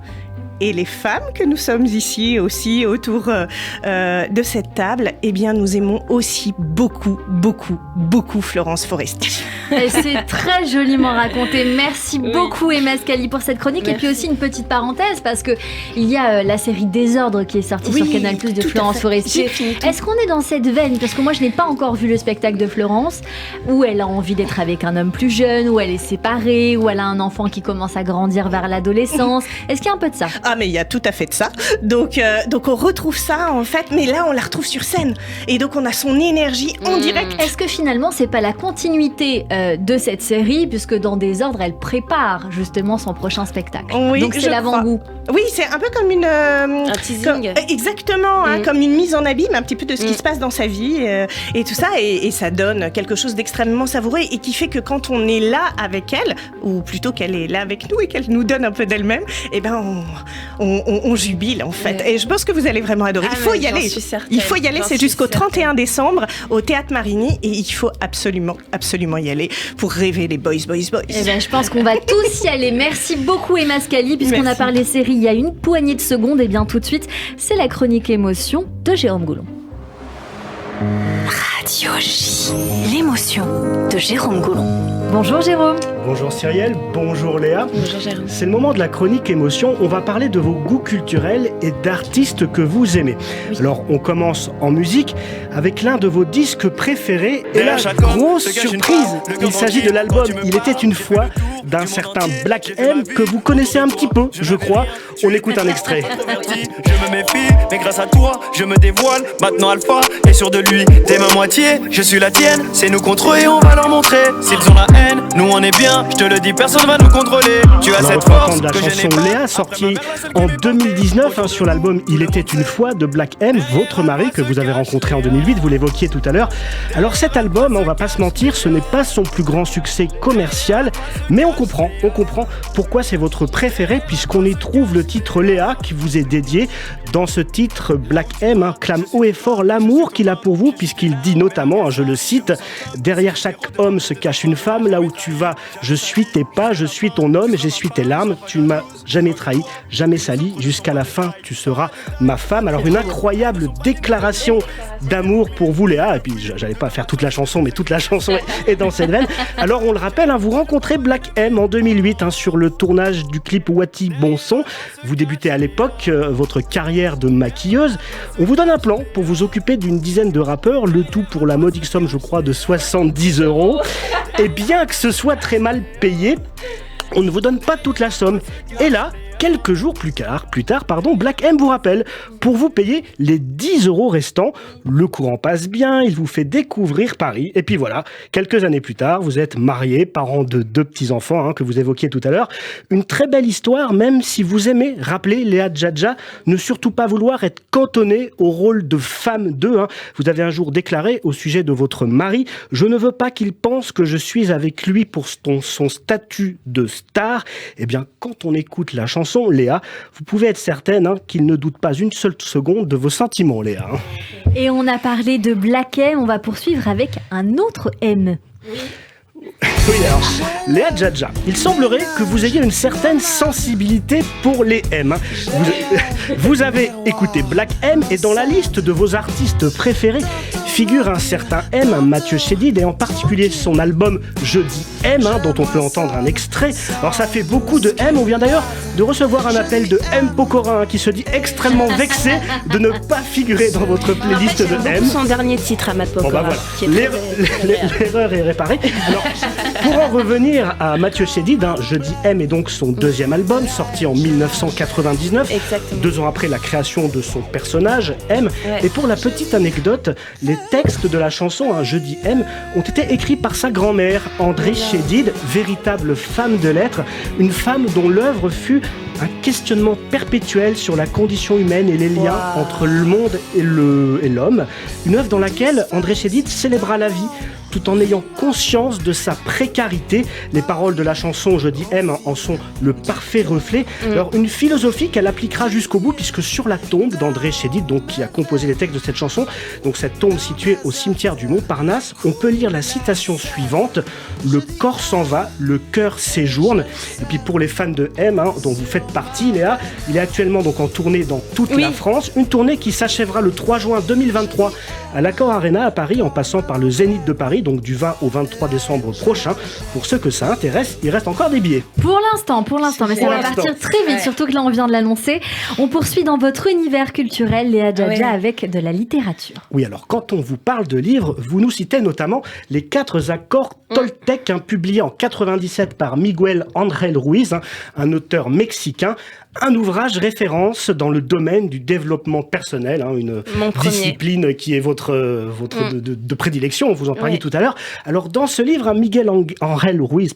et les femmes que nous sommes ici aussi autour de cette table, eh bien nous aimons aussi beaucoup Florence Foresti. Et c'est très joliment raconté. Merci beaucoup Emma Scali pour cette chronique. Merci. Et puis aussi une petite parenthèse parce que il y a la série Désordre qui est sortie sur Canal+ de Florence Foresti. Est-ce qu'on est dans cette veine? Parce que moi je n'ai pas encore vu le spectacle de Florence où elle a envie d'être avec un homme plus jeune, où elle est séparée, où elle a un enfant qui commence à grandir vers l'adolescence. Est-ce qu'il y a un peu de ça? Ah mais il y a tout à fait de ça. Donc on retrouve ça en fait, mais là on la retrouve sur scène. Et donc on a son énergie en direct. Est-ce que finalement c'est pas la continuité de cette série puisque dans Désordre elle prépare justement son prochain spectacle. Oui, donc c'est l'avant-goût. Oui, c'est un peu comme un teasing. Exactement, comme une mise en abîme un petit peu de ce qui se passe dans sa vie et tout ça et ça donne quelque chose d'extrêmement savoureux et qui fait que quand on est là avec elle ou plutôt qu'elle est là avec nous et qu'elle nous donne un peu d'elle-même, eh ben on jubile en fait. Et je pense que vous allez vraiment adorer. Il faut y aller. Il faut y aller. C'est jusqu'au 31 décembre au Théâtre Marigny et il faut absolument y aller pour rêver les boys. Eh ben, je pense qu'on va tous y aller. Merci beaucoup Emma Scali puisqu'on a parlé série il y a une poignée de secondes. Et bien tout de suite, c'est la chronique émotion de Jérôme Goulon. Radio J, l'émotion de Jérôme Goulon. Bonjour Jérôme. Bonjour Cyrielle, bonjour Léa. Bonjour Jérôme. C'est le moment de la chronique émotion. On va parler de vos goûts culturels et d'artistes que vous aimez. Oui. Alors on commence en musique avec l'un de vos disques préférés. Et là, grosse surprise, il s'agit de l'album Il était une fois d'un certain Black M que vous connaissez un petit peu, je crois. On écoute un extrait. Je me méfie, mais grâce à toi, je me dévoile. Maintenant Alpha est sûr de lui. T'es ma moitié, je suis la tienne. C'est nous contre eux et on va leur montrer. S'ils ont la haine, nous on est bien. Je te le dis, personne va nous contrôler. Tu as cette force de la que je chanson n'ai pas. Léa, sortie en 2019 sur l'album Il était une fois de Black M, votre mari que vous avez rencontré en 2008, vous l'évoquiez tout à l'heure. Alors cet album, on va pas se mentir, ce n'est pas son plus grand succès commercial, mais on comprend pourquoi c'est votre préféré, puisqu'on y trouve le titre Léa qui vous est dédié. Dans ce titre, Black M clame haut et fort l'amour qu'il a pour vous, puisqu'il dit notamment, je le cite, « Derrière chaque homme se cache une femme, là où tu vas, je suis tes pas, je suis ton homme, j'essuie tes larmes, tu ne m'as jamais trahi, jamais sali, jusqu'à la fin tu seras ma femme ». Alors une incroyable déclaration d'amour pour vous Léa, et puis j'allais pas faire toute la chanson, mais toute la chanson est dans cette veine. Alors on le rappelle, vous rencontrez Black M en 2008 sur le tournage du clip Wati Bon Son. Vous débutez à l'époque votre carrière de maquilleuse. On vous donne un plan pour vous occuper d'une dizaine de rappeurs, le tout pour la modique somme, je crois, de 70 €. Et bien que ce soit très mal payé, on ne vous donne pas toute la somme. Et là, quelques jours plus tard, Black M vous rappelle pour vous payer les 10 € restants. Le courant passe bien, il vous fait découvrir Paris. Et puis voilà, quelques années plus tard, vous êtes mariés, parents de 2 petits-enfants que vous évoquiez tout à l'heure. Une très belle histoire, même si vous aimez rappeler Léa Djadja, ne surtout pas vouloir être cantonné au rôle de femme d'eux. Vous avez un jour déclaré au sujet de votre mari « Je ne veux pas qu'il pense que je suis avec lui pour son statut de star ». Eh bien, quand on écoute la chanson Léa, vous pouvez être certaine qu'il ne doute pas une seule seconde de vos sentiments, Léa. Et on a parlé de Black M, on va poursuivre avec un autre M. Oui, alors, Léa Djadja, il semblerait que vous ayez une certaine sensibilité pour les M. Vous avez écouté Black M et dans la liste de vos artistes préférés figure un certain M, Mathieu Chédid, et en particulier son album Je dis M, dont on peut entendre un extrait. Alors ça fait beaucoup de M, on vient d'ailleurs de recevoir un appel de M Pokora qui se dit extrêmement vexé de ne pas figurer dans votre playlist de M. Son dernier titre à Matt Pokora. Bon, voilà. L'erreur est réparée. Alors, pour en revenir à Mathieu Chédid, Je dis M est donc son deuxième album, sorti en 1999, Exactement. 2 ans après la création de son personnage, M. Ouais. Et pour la petite anecdote, les textes de la chanson Je dis M ont été écrits par sa grand-mère, André Chédid, véritable femme de lettres, une femme dont l'œuvre fut un questionnement perpétuel sur la condition humaine et les liens entre le monde et l'homme. Une œuvre dans laquelle André Chédid célébra la vie tout en ayant conscience de sa précarité. Les paroles de la chanson Je dis M en sont le parfait reflet. Alors une philosophie qu'elle appliquera jusqu'au bout, puisque sur la tombe d'André Chédid, donc qui a composé les textes de cette chanson, donc cette tombe située au cimetière du Montparnasse, on peut lire la citation suivante: le corps s'en va, le cœur séjourne. Et puis pour les fans de M, dont vous faites partie, Léa, il est actuellement donc en tournée dans toute la France, une tournée qui s'achèvera le 3 juin 2023 à l'Accor Arena à Paris, en passant par le Zénith de Paris, donc du 20 au 23 décembre prochain. Pour ceux que ça intéresse, il reste encore des billets. Pour l'instant, mais ça va partir très vite, surtout que là on vient de l'annoncer. On poursuit dans votre univers culturel, Léa Djadja, avec de la littérature. Oui, alors quand on vous parle de livres, vous nous citez notamment les 4 accords Toltec, publiés en 97 par Miguel Ángel Ruiz, un auteur mexicain. Un ouvrage référence dans le domaine du développement personnel, une discipline qui est votre de prédilection, vous en parliez tout à l'heure. Alors dans ce livre, Miguel Ángel Ruiz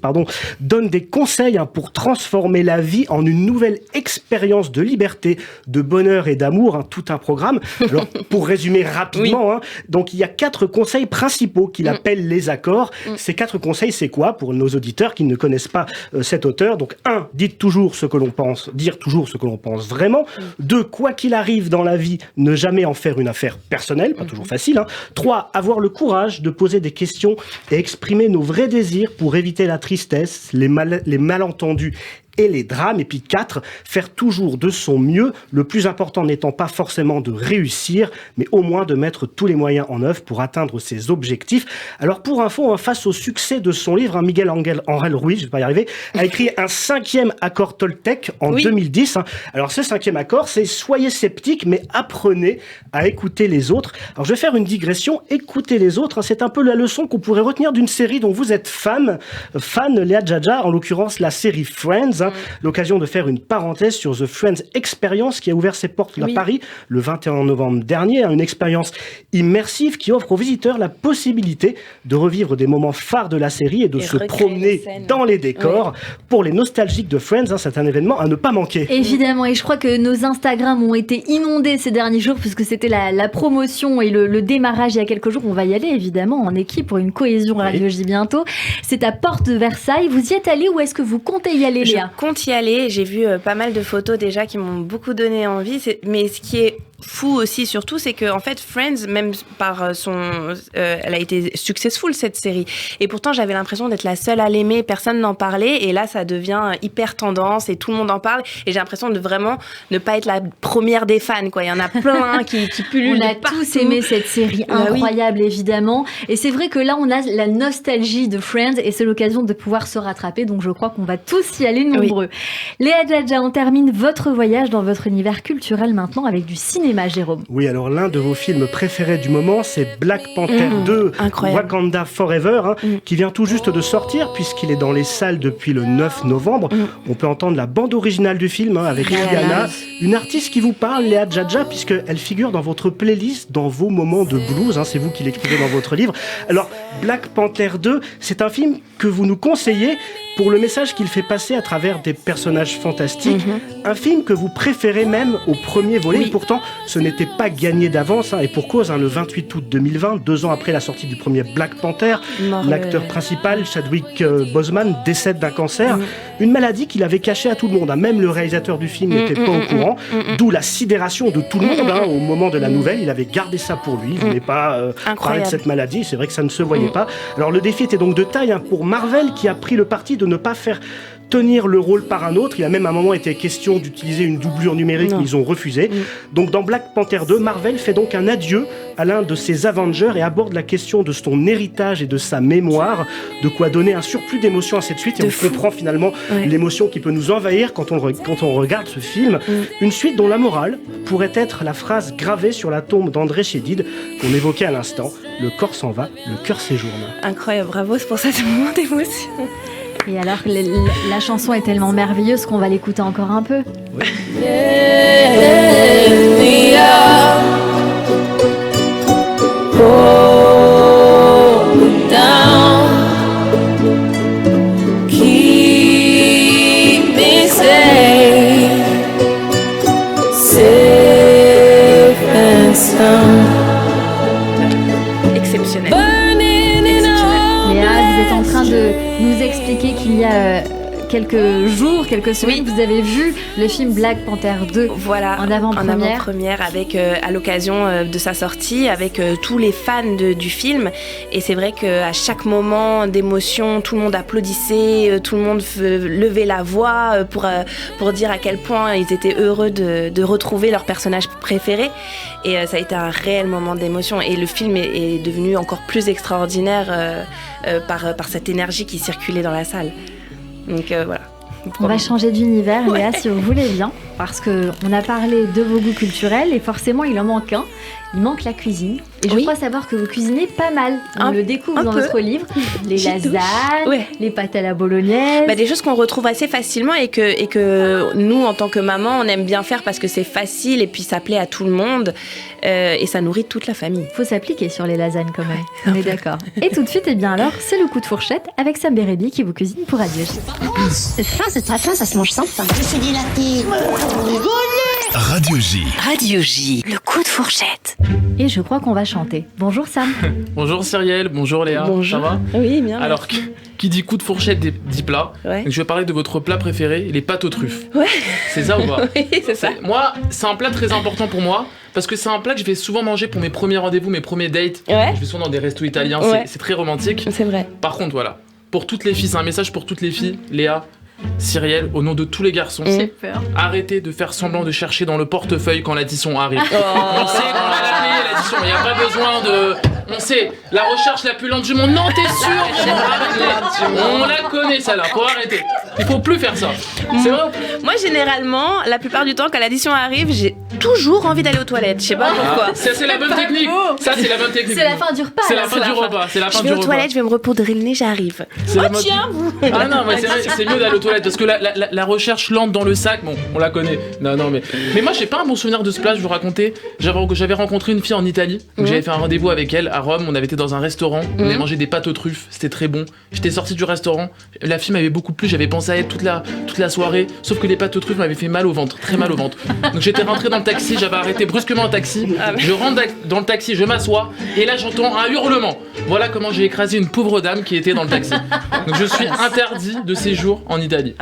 donne des conseils pour transformer la vie en une nouvelle expérience de liberté, de bonheur et d'amour, tout un programme. Alors pour résumer rapidement, donc il y a 4 conseils principaux qu'il appelle les accords. Ces 4 conseils, c'est quoi pour nos auditeurs qui ne connaissent pas cet auteur? Donc 1, dites toujours ce que l'on pense, dire toujours ce que l'on pense vraiment. 2, quoi qu'il arrive dans la vie, ne jamais en faire une affaire personnelle, pas toujours facile. 3, avoir le courage de poser des questions et exprimer nos vrais désirs pour éviter la tristesse, les malentendus et les drames. Et puis 4, faire toujours de son mieux, le plus important n'étant pas forcément de réussir, mais au moins de mettre tous les moyens en œuvre pour atteindre ses objectifs. Alors pour info, face au succès de son livre, Miguel Ángel Ruiz, je vais pas y arriver, a écrit un 5e accord Toltec en 2010. Alors ce 5e accord, c'est soyez sceptiques, mais apprenez à écouter les autres. Alors je vais faire une digression, écouter les autres, c'est un peu la leçon qu'on pourrait retenir d'une série dont vous êtes fan, Léa Djadja, en l'occurrence la série Friends. L'occasion de faire une parenthèse sur The Friends Experience qui a ouvert ses portes à Paris le 21 novembre dernier. Une expérience immersive qui offre aux visiteurs la possibilité de revivre des moments phares de la série et de se promener dans les décors. Pour les nostalgiques de Friends, c'est un événement à ne pas manquer. Évidemment, et je crois que nos Instagram ont été inondés ces derniers jours puisque c'était la promotion et le démarrage il y a quelques jours. On va y aller évidemment en équipe pour une cohésion Radio J bientôt. C'est à Porte de Versailles. Vous y êtes allé ou est-ce que vous comptez y aller, Léa ? Je compte y aller. J'ai vu pas mal de photos déjà qui m'ont beaucoup donné envie. Mais ce qui est fou aussi surtout, c'est que en fait Friends, même par elle a été successful cette série. Et pourtant j'avais l'impression d'être la seule à l'aimer. Personne n'en parlait. Et là ça devient hyper tendance et tout le monde en parle. Et j'ai l'impression de vraiment ne pas être la première des fans, quoi. Il y en a plein qui pullulent. On a tous aimé cette série incroyable, évidemment. Et c'est vrai que là, on a la nostalgie de Friends et c'est l'occasion de pouvoir se rattraper. Donc, je crois qu'on va tous y aller nombreux. Léa Djadja, on termine votre voyage dans votre univers culturel maintenant avec du cinéma, Jérôme. Oui, alors l'un de vos films préférés du moment, c'est Black Panther 2, Wakanda Forever, qui vient tout juste de sortir puisqu'il est dans les salles depuis le 9 novembre. On peut entendre la bande originale du film avec Rihanna, une artiste qui vous parle, Léa Djadja, puisqu'elle figure dans votre playlist, dans vos moments de blues. C'est vous qui l'écrivez dans votre livre. Alors, Black Panther 2, c'est un film que vous nous conseillez pour le message qu'il fait passer à travers des personnages fantastiques. Un film que vous préférez même au premier volet. Et pourtant, ce n'était pas gagné d'avance. Et pour cause, le 28 août 2020, 2 ans après la sortie du premier Black Panther, l'acteur principal, Chadwick Boseman, décède d'un cancer. Une maladie qu'il avait cachée à tout le monde. Même le réalisateur du film n'était pas au courant. D'où la sidération de tout le monde. Au moment de la nouvelle, il avait gardé ça pour lui. Il ne voulait pas parler de cette maladie. C'est vrai que ça ne se voyait pas. Alors le défi était donc de taille pour Marvel, qui a pris le parti de ne pas faire tenir le rôle par un autre. Il a même à un moment été question d'utiliser une doublure numérique, mais ils ont refusé. Donc dans Black Panther 2, Marvel fait donc un adieu à l'un de ses Avengers et aborde la question de son héritage et de sa mémoire, de quoi donner un surplus d'émotion à cette suite. Et on comprend finalement l'émotion qui peut nous envahir quand on regarde ce film. Une suite dont la morale pourrait être la phrase gravée sur la tombe d'André Chédid qu'on évoquait à l'instant: le corps s'en va, le cœur séjourne. Incroyable, bravo, c'est pour ça ce moment d'émotion. Et alors, la chanson est tellement merveilleuse qu'on va l'écouter encore un peu. Exceptionnel. Léa, vous êtes en train de nous expliquer qu'il y a quelques jours, quelques semaines, vous avez vu le film Black Panther 2 en avant-première avec, à l'occasion de sa sortie, avec tous les fans du film. Et c'est vrai qu'à chaque moment d'émotion, tout le monde applaudissait, tout le monde levait la voix pour dire à quel point ils étaient heureux de retrouver leur personnage préféré. Et ça a été un réel moment d'émotion. Et le film est devenu encore plus extraordinaire par cette énergie qui circulait dans la salle. Donc voilà. On va changer d'univers, Léa, si vous voulez bien, parce qu'on a parlé de vos goûts culturels et forcément il en manque un. Il manque la cuisine. Et je crois savoir que vous cuisinez pas mal. On le découvre dans votre livre. Les lasagnes, les pâtes à la bolognaise. Des choses qu'on retrouve assez facilement et que nous, en tant que maman, on aime bien faire parce que c'est facile et puis ça plaît à tout le monde. Et ça nourrit toute la famille. Faut s'appliquer sur les lasagnes quand même. On est d'accord. Et tout de suite, alors, c'est le coup de fourchette avec Sam Bérébi qui vous cuisine pour Radio J. C'est très fin, ça se mange sans pain. C'est dilaté. Radio J. Radio J, le coup de fourchette. Et je crois qu'on va chanter. Bonjour Sam. Bonjour Cyrielle, bonjour Léa. Bonjour. Ça va ? Oui, bien. Alors, qui dit coup de fourchette dit plat. Donc, je vais parler de votre plat préféré, les pâtes aux truffes. Ouais. C'est ça ou pas ? Oui, c'est ça. Moi, c'est un plat très important pour moi. Parce que c'est un plat que je vais souvent manger pour mes premiers rendez-vous, mes premiers dates. Je vais souvent dans des restos italiens, c'est très romantique. C'est vrai. Par contre, voilà, pour toutes les filles, c'est un message pour toutes les filles. Léa, Cyrielle, au nom de tous les garçons, arrêtez de faire semblant de chercher dans le portefeuille quand l'addition arrive. On sait qu'on va la payer l'addition, il n'y a pas besoin de... On sait, la recherche la plus lente du monde. Non, t'es sûr? Arrêtez. On la connaît, ça là, faut arrêter. Il faut plus faire ça. C'est vrai? Moi, généralement, la plupart du temps, quand l'addition arrive, j'ai toujours envie d'aller aux toilettes. Je sais pas pourquoi. Ça, c'est la bonne technique. Ça, c'est la bonne technique. C'est la fin du repas. C'est la fin du repas. Je vais aux toilettes, je vais me repoudrer le nez, j'arrive. Tiens, vous. Ah non, mais c'est mieux d'aller aux toilettes parce que la recherche lente dans le sac, bon, on la connaît. Non, mais moi, j'ai pas un bon souvenir de ce plat. Je vous racontais. J'avais rencontré une fille en Italie. Donc j'avais fait un rendez-vous avec elle à Rome. On avait été dans un restaurant. On avait mangé des pâtes aux truffes. C'était très bon. J'étais sorti du restaurant. La fille m'avait beaucoup plu. J'avais pensé à elle toute la soirée. Sauf que les pâtes aux truffes m'avaient fait mal au ventre, très mal au ventre. Donc j'étais rentré dans le taxi. J'avais arrêté brusquement un taxi. Je rentre dans le taxi. Je m'assois. Et là, j'entends un hurlement. Voilà comment j'ai écrasé une pauvre dame qui était dans le taxi. Donc je suis interdit de séjour en Italie.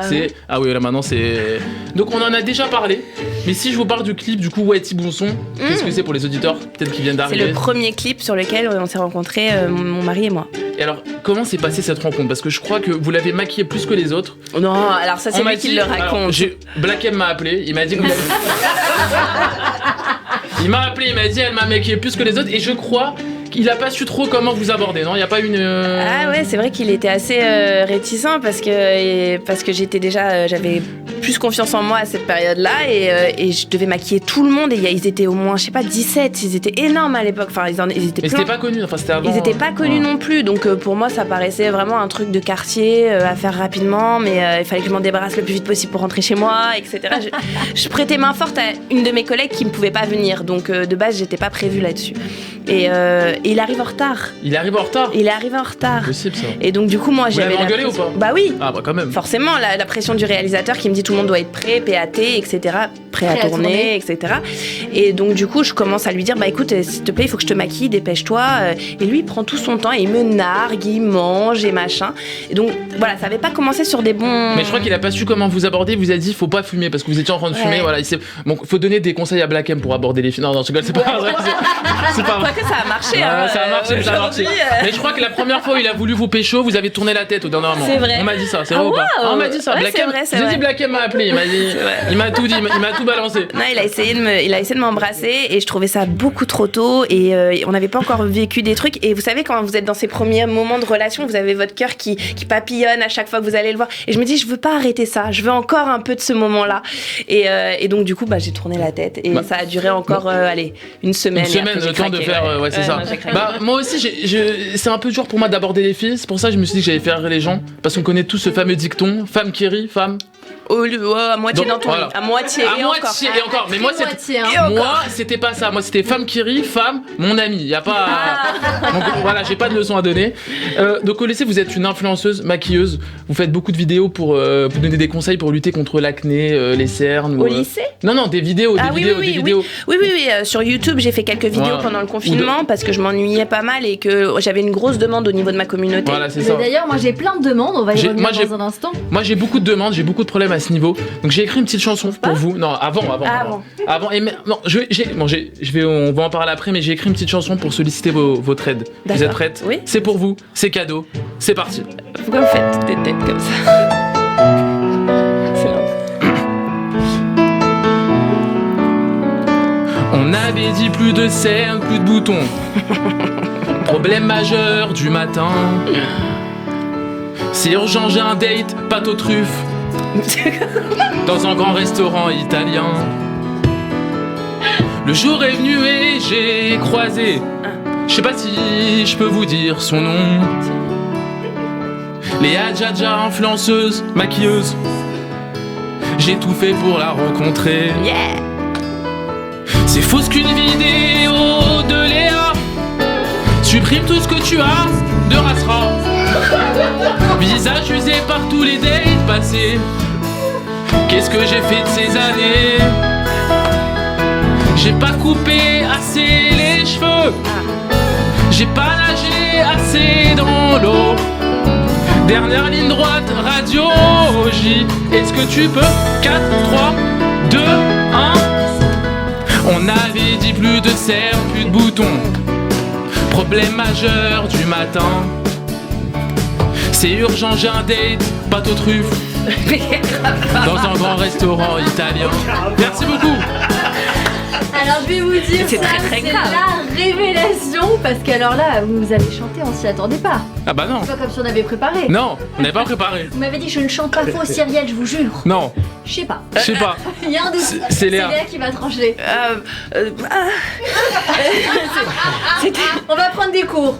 Ah oui, là maintenant c'est... Donc on en a déjà parlé. Mais si je vous parle du clip du coup Whitey Bonson, qu'est-ce que c'est pour les auditeurs peut-être qui viennent d'arriver? C'est le premier clip sur lequel on s'est rencontrés, mon mari et moi. Et alors, comment s'est passée cette rencontre? Parce que je crois que vous l'avez maquillé plus que les autres. Non, alors ça c'est lui qui le raconte. Black M m'a appelé, il m'a dit que il m'a appelé, il m'a dit elle m'a maquillé plus que les autres et je crois qu'il a pas su trop comment vous aborder, non? Il y a pas une... Ah ouais, c'est vrai qu'il était assez réticent parce que j'étais déjà... j'avais plus confiance en moi à cette période-là et je devais maquiller tout le monde et ils étaient au moins, je sais pas, 17. Ils étaient énormes à l'époque. Enfin, ils étaient mais c'était pas connu, enfin c'était avant... Ils étaient pas connus non plus, donc pour moi ça paraissait vraiment un truc de quartier à faire rapidement, mais il fallait que je m'en débarrasse le plus vite possible pour rentrer chez moi, etc. Je prêtais main forte à une de mes collègues qui ne pouvait pas venir, donc de base j'étais pas prévue là-dessus. Et il arrive en retard. Il arrive en retard? Il est arrivé en retard. Possible ça. Et donc du coup moi j'avais... Vous l'avez engueulé ou pas? Bah oui. Ah bah quand même. Forcément, la pression du réalisateur qui me dit tout le monde doit être prêt, PAT, etc. Prêt à tourner, etc. Et donc du coup je commence à lui dire bah écoute s'il te plaît il faut que je te maquille, dépêche-toi. Et lui il prend tout son temps et il me nargue, il mange et machin. Et donc voilà, ça avait pas commencé sur des bons... Mais je crois qu'il a pas su comment vous aborder, il vous a dit faut pas fumer parce que vous étiez en train de fumer, voilà. Bon, faut donner des conseils à Black M pour aborder les filles. Non, je rigole, c'est pas vrai. C'est pas vrai. Que ça a marché. Ça a marché. Mais je crois que la première fois où il a voulu vous pécho, vous avez tourné la tête au dernier moment. C'est vrai. On m'a dit ça, c'est vrai ou pas? On m'a dit ça. Ouais, Black M, j'ai dit Black M m'a appelé, il m'a tout dit, il m'a tout balancé. Non, il a essayé de m'embrasser et je trouvais ça beaucoup trop tôt et on n'avait pas encore vécu des trucs. Et vous savez quand vous êtes dans ces premiers moments de relation, vous avez votre cœur qui papillonne à chaque fois que vous allez le voir. Et je me dis je veux pas arrêter ça, je veux encore un peu de ce moment-là. Et donc du coup j'ai tourné la tête et ça a duré encore une semaine. Une semaine, le temps de faire, c'est ça. Moi aussi, c'est un peu dur pour moi d'aborder les filles. C'est pour ça que je me suis dit que j'allais faire rire les gens. Parce qu'on connaît tous ce fameux dicton femme qui rit, femme. À moitié dans ton lit. À moitié et encore. Mais moi, c'était pas ça. Moi, c'était femme qui rit, femme, mon ami. Y a pas. Donc voilà, j'ai pas de leçon à donner. Donc au lycée, vous êtes une influenceuse, maquilleuse. Vous faites beaucoup de vidéos pour donner des conseils pour lutter contre l'acné, les cernes. Au lycée? Non, des vidéos. Oui. Sur YouTube, j'ai fait quelques vidéos pendant le confinement parce que je m'ennuyais pas mal et que j'avais une grosse demande au niveau de ma communauté. Voilà, c'est ça. D'ailleurs, moi j'ai plein de demandes. On va y revenir dans un instant. Moi, j'ai beaucoup de demandes, j'ai beaucoup de problèmes à ce niveau. Donc j'ai écrit une petite chanson pour vous. Non, avant. Et on va en parler après, mais j'ai écrit une petite chanson pour solliciter votre aide. D'accord. Vous êtes prête? Oui. C'est pour vous, c'est cadeau. C'est parti. Pourquoi vous faites toutes des têtes comme ça? On avait dit plus de cernes, plus de boutons. Problème majeur du matin. C'est urgent, j'ai un date, pâte aux truffes. Dans un grand restaurant italien. Le jour est venu et j'ai croisé, je sais pas si je peux vous dire son nom, Léa Djadja, influenceuse, maquilleuse. J'ai tout fait pour la rencontrer. C'est faux qu'une vidéo de Léa supprime tout ce que tu as de Rasra. Visage usé par tous les dates passés. Qu'est-ce que j'ai fait de ces années? J'ai pas coupé assez les cheveux. J'ai pas nagé assez dans l'eau. Dernière ligne droite, radio J. Est-ce que tu peux? 4, 3, 2, 1. On avait dit plus de cernes, plus de boutons. Problème majeur du matin. C'est urgent, j'ai un date, pâte aux truffes. Dans un grand restaurant italien. Merci beaucoup. Alors je vais vous dire, C'est ça, très, très c'est grave. la révélation, parce qu'alors là, vous avez chanté, on s'y attendait pas. Ah bah non. C'est pas comme si on avait préparé. Non, on n'avait pas préparé. Vous m'avez dit je ne chante pas faux, Cyrielle, je vous jure. Non, Je sais pas. je sais pas. Il y a un doute. C'est Léa. qui va trancher. On va prendre des cours.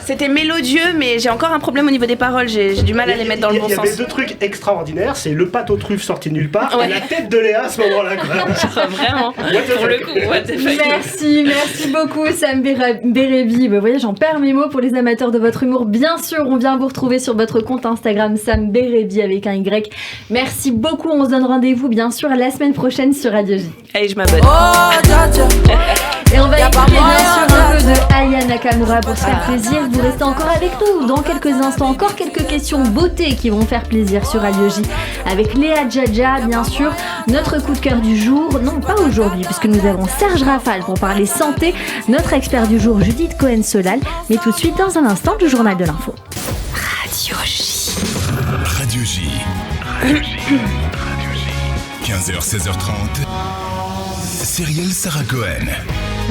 C'était mélodieux, mais j'ai encore un problème au niveau des paroles. J'ai du mal à les mettre dans le bon Il y avait sens. deux trucs extraordinaires, c'est le pâte aux truffes sorti de nulle part Ouais. et la tête de Léa à ce moment-là. Vraiment, pour le coup, what the fuck. Merci beaucoup Sam Bérébi. Vous voyez, j'en perds mes mots pour les amateurs de votre humour. Bien sûr, on vient vous retrouver sur votre compte Instagram Sam Bérébi avec un Y. Merci beaucoup, on se donne rendez-vous bien sûr la semaine prochaine sur Radio J. Allez, je m'abonne. Et on va écouter bien sûr un peu de Aya Nakamura pour se faire plaisir. Vous restez encore avec nous dans quelques instants. Encore quelques questions beauté qui vont faire plaisir sur Radio J. Avec Léa Djadja, bien sûr. Notre coup de cœur du jour, non pas aujourd'hui, puisque nous avons Serge Rafal pour parler santé. Notre expert du jour, Judith Cohen-Solal. Mais tout de suite, dans un instant, le journal de l'info. Radio J. Radio J. 15h, 16h30. Cyrielle Sarah Cohen.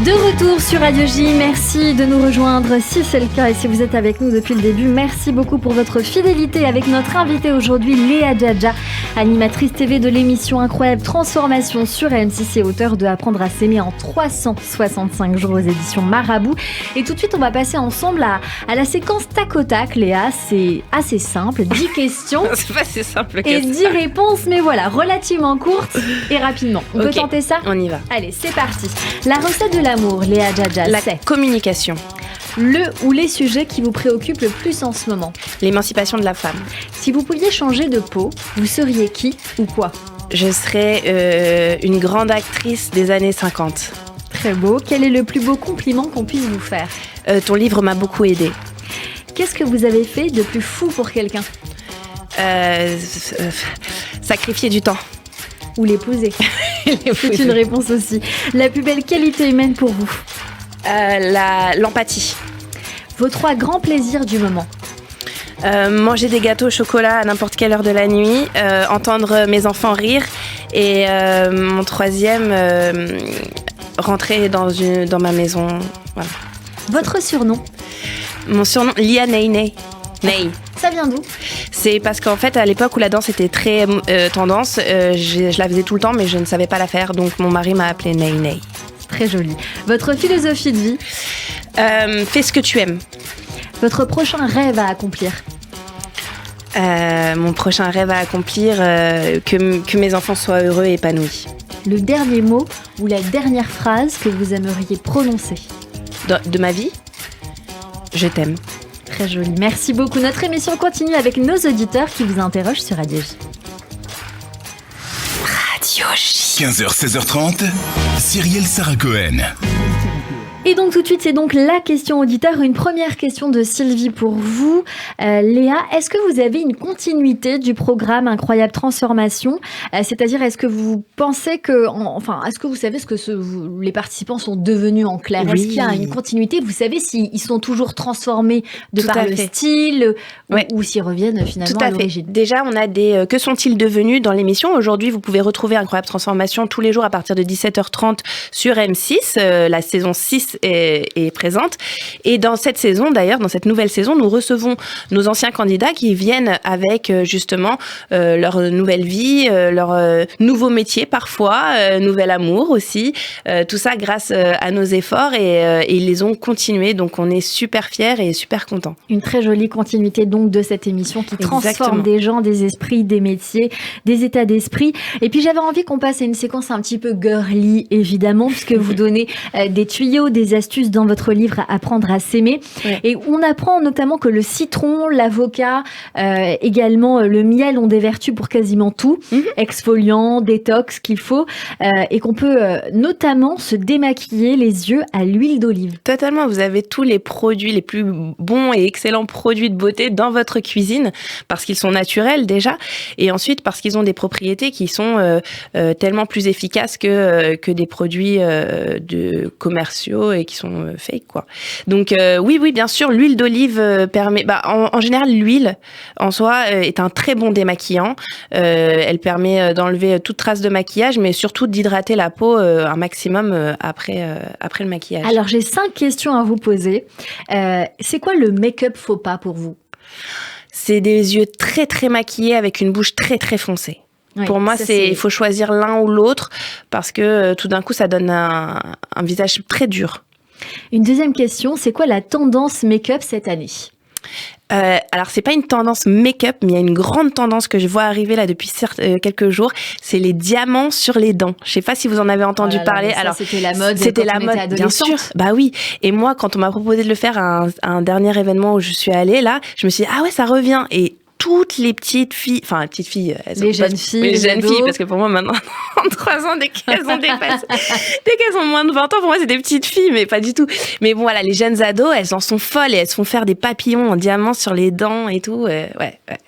De retour sur Radio J, merci de nous rejoindre si c'est le cas et si vous êtes avec nous depuis le début, merci beaucoup pour votre fidélité avec notre invitée aujourd'hui Léa Djadja, animatrice TV de l'émission Incroyable Transformation sur M6 et auteure de Apprendre à s'aimer en 365 jours aux éditions Marabout. Et tout de suite on va passer ensemble à la séquence tac au tac. Léa, c'est assez simple, 10 questions C'est pas si simple que et ça. 10 réponses, mais voilà, relativement courtes et rapidement. On peut Ok, tenter ça ? On y va. Allez, c'est parti. La recette de l'amour, Léa Djadja, La c'est communication, le ou les sujets qui vous préoccupent le plus en ce moment. l'émancipation de la femme. Si vous pouviez changer de peau, vous seriez qui ou quoi ? Je serais une grande actrice des années 50. Très beau. Quel est le plus beau compliment qu'on puisse vous faire ? Ton livre m'a beaucoup aidée. Qu'est-ce que vous avez fait de plus fou pour quelqu'un ? Sacrifier du temps. Ou l'épouser ? C'est une réponse aussi. La plus belle qualité humaine pour vous ? L'empathie. Vos 3 grands plaisirs du moment ? Manger des gâteaux au chocolat à n'importe quelle heure de la nuit, entendre mes enfants rire et mon 3e, rentrer dans ma maison. Voilà. Votre surnom ? Mon surnom, Lia Ney Ney. Ney. Ça vient d'où ? C'est parce qu'en fait, à l'époque où la danse était très tendance, je la faisais tout le temps, mais je ne savais pas la faire, donc mon mari m'a appelée Ney Ney. Très joli. Votre philosophie de vie ? Fais ce que tu aimes. Votre prochain rêve à accomplir ? Mon prochain rêve à accomplir, que mes enfants soient heureux et épanouis. Le dernier mot ou la dernière phrase que vous aimeriez prononcer ? De ma vie, je t'aime. Très joli. Merci beaucoup. Notre émission continue avec nos auditeurs qui vous interrogent sur Radio J. Radio J. 15h, 16h30. Cyrielle Sarah Cohen. Et donc tout de suite, c'est donc la question auditeur. Une première question de Sylvie pour vous. Léa, est-ce que vous avez une continuité du programme Incroyable Transformation ? C'est-à-dire, est-ce que vous pensez que... est-ce que vous savez ce que les participants sont devenus en clair ? Oui. Est-ce qu'il y a une continuité ? Vous savez s'ils sont toujours transformés de Tout par à le fait. style Ouais. ou s'ils reviennent finalement Tout à à fait. l'origine ? Déjà, on a des que sont-ils devenus dans l'émission. Aujourd'hui, vous pouvez retrouver Incroyable Transformation tous les jours à partir de 17h30 sur M6. La saison 6 est présente. Et dans cette saison, d'ailleurs, dans cette nouvelle saison, nous recevons nos anciens candidats qui viennent avec justement leur nouvelle vie, leur nouveau métier parfois, nouvel amour aussi. Tout ça grâce à nos efforts et ils les ont continués. Donc, on est super fiers et super contents. Une très jolie continuité donc de cette émission qui transforme Exactement. des gens, des esprits, des métiers, des états d'esprit. Et puis j'avais envie qu'on passe à une séquence un petit peu girly, évidemment, puisque vous donnez des tuyaux, des astuces dans votre livre Apprendre à s'aimer. Ouais. Et on apprend notamment que le citron, l'avocat, également le miel ont des vertus pour quasiment tout, exfoliant, détox, qu'il faut, et qu'on peut notamment se démaquiller les yeux à l'huile d'olive. Totalement, vous avez tous les produits, les plus bons et excellents produits de beauté dans votre cuisine parce qu'ils sont naturels déjà et ensuite parce qu'ils ont des propriétés qui sont tellement plus efficaces que des produits commerciaux et qui sont fake, quoi. Donc oui, bien sûr, l'huile d'olive permet... en général, l'huile, en soi, est un très bon démaquillant. Elle permet d'enlever toute trace de maquillage, mais surtout d'hydrater la peau un maximum après le maquillage. Alors, j'ai 5 questions à vous poser. C'est quoi le make-up faux pas pour vous ? C'est des yeux très, très maquillés avec une bouche très, très foncée. Oui, pour moi, il faut choisir l'un ou l'autre parce que tout d'un coup, ça donne un visage très dur. Une deuxième question, c'est quoi la tendance make-up cette année ? Alors, c'est pas une tendance make-up, mais il y a une grande tendance que je vois arriver là depuis quelques jours. C'est les diamants sur les dents. Je sais pas si vous en avez entendu parler. Ça, alors, c'était la mode. C'était la mode, bien sûr. Bah oui. Et moi, quand on m'a proposé de le faire à un dernier événement où je suis allée, là, je me suis dit, ah ouais, ça revient. Et toutes les petites filles, les jeunes filles, parce que pour moi maintenant, en 3 ans, dès qu'elles ont moins de 20 ans, pour moi c'est des petites filles, mais pas du tout. Mais bon voilà, les jeunes ados, elles en sont folles et elles se font faire des papillons en diamant sur les dents et tout. Ouais.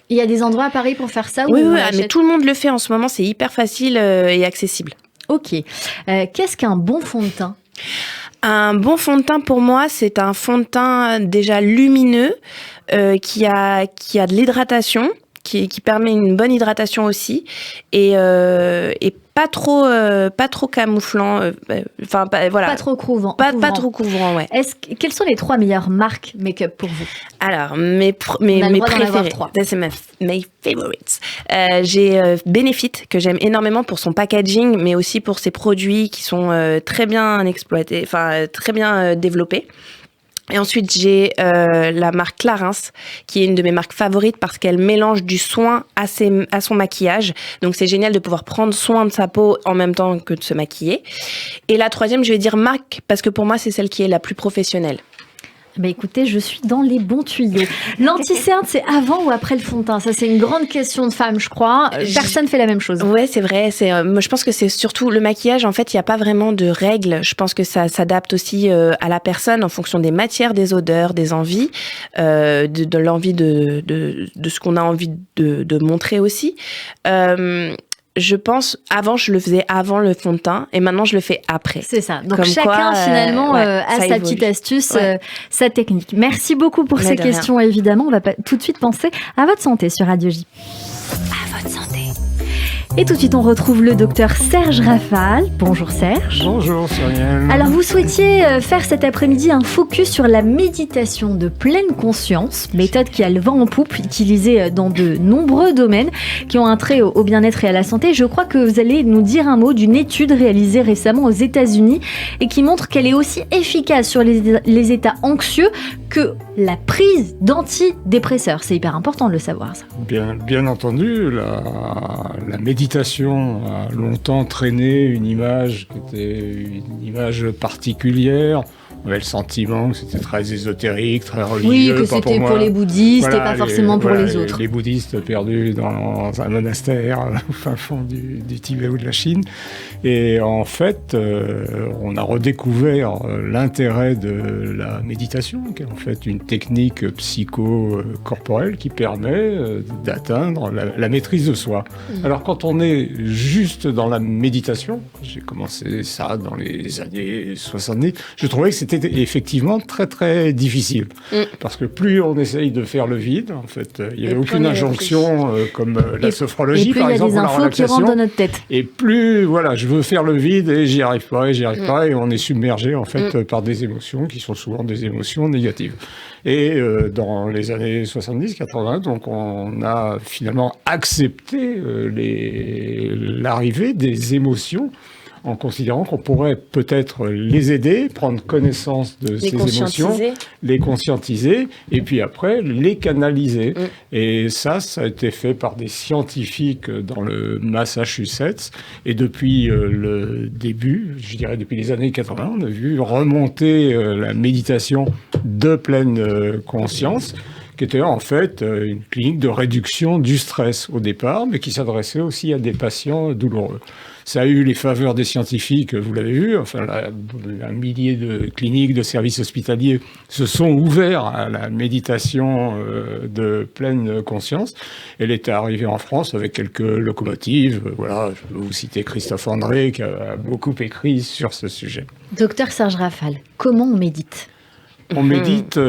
Il y a des endroits à Paris pour faire ça ? Oui, mais tout le monde le fait en ce moment, c'est hyper facile et accessible. Ok. Qu'est-ce qu'un bon fond de teint ? Un bon fond de teint pour moi, c'est un fond de teint déjà lumineux, qui a de l'hydratation, qui permet une bonne hydratation aussi, et pas trop camouflant, voilà. Pas trop couvrant. Pas trop couvrant, ouais. Quelles sont les 3 meilleures marques make-up pour vous ? Alors, mes préférées. C'est mes favorites. J'ai Benefit, que j'aime énormément pour son packaging, mais aussi pour ses produits qui sont très bien exploités, très bien développés. Et ensuite, j'ai la marque Clarins, qui est une de mes marques favorites parce qu'elle mélange du soin à son maquillage. Donc, c'est génial de pouvoir prendre soin de sa peau en même temps que de se maquiller. Et la 3e, je vais dire MAC, parce que pour moi, c'est celle qui est la plus professionnelle. Bah écoutez, je suis dans les bons tuyaux. L'anti-cerne, c'est avant ou après le fond de teint ? Ça, c'est une grande question de femme, je crois. Personne fait la même chose. Ouais, c'est vrai. Je pense que c'est surtout le maquillage. En fait, il n'y a pas vraiment de règles. Je pense que ça s'adapte aussi à la personne en fonction des matières, des odeurs, des envies, de l'envie de ce qu'on a envie de montrer aussi. Je pense, avant, je le faisais avant le fond de teint et maintenant, je le fais après. C'est ça. Donc, comme chacun, finalement, a sa petite astuce, sa technique. Merci beaucoup pour ces questions, évidemment. On va tout de suite penser à votre santé sur Radio J. À votre santé. Et tout de suite, on retrouve le docteur Serge Rafal. Bonjour Serge. Bonjour Cyrielle. Alors, vous souhaitiez faire cet après-midi un focus sur la méditation de pleine conscience, méthode qui a le vent en poupe, utilisée dans de nombreux domaines qui ont un trait au bien-être et à la santé. Je crois que vous allez nous dire un mot d'une étude réalisée récemment aux États-Unis et qui montre qu'elle est aussi efficace sur les états anxieux que la prise d'antidépresseurs. C'est hyper important de le savoir, ça. Bien entendu, la méditation a longtemps traîné une image qui était une image particulière. On avait le sentiment que c'était très ésotérique, très religieux. Oui, que c'était pour les bouddhistes et pas forcément pour les autres. Les bouddhistes perdus dans un monastère au fin fond du Tibet ou de la Chine. Et en fait, on a redécouvert l'intérêt de la méditation, qui est en fait une technique psycho-corporelle qui permet d'atteindre la maîtrise de soi. Alors quand on est juste dans la méditation, j'ai commencé ça dans les années 70, je trouvais que c'était effectivement très très difficile. Parce que plus on essaye de faire le vide, en fait, il n'y avait aucune injonction comme la sophrologie, par exemple, pour la relaxation. Et plus il y a des infos qui rentrent dans notre tête. Et plus, voilà, je veux faire le vide et j'y arrive pas, et on est submergé, en fait, par des émotions qui sont souvent des émotions négatives. Et dans les années 70-80, donc on a finalement accepté l'arrivée des émotions en considérant qu'on pourrait peut-être les aider, prendre connaissance de ces émotions, les conscientiser, et puis après, les canaliser. Et ça a été fait par des scientifiques dans le Massachusetts. Et depuis le début, je dirais depuis les années 80, on a vu remonter la méditation de pleine conscience, qui était en fait une clinique de réduction du stress au départ, mais qui s'adressait aussi à des patients douloureux. Ça a eu les faveurs des scientifiques, vous l'avez vu, enfin, un millier de cliniques, de services hospitaliers se sont ouverts à la méditation de pleine conscience. Elle était arrivée en France avec quelques locomotives. Voilà, je peux vous citer Christophe André, qui a beaucoup écrit sur ce sujet. Docteur Serge Rafal, comment on médite ? On médite...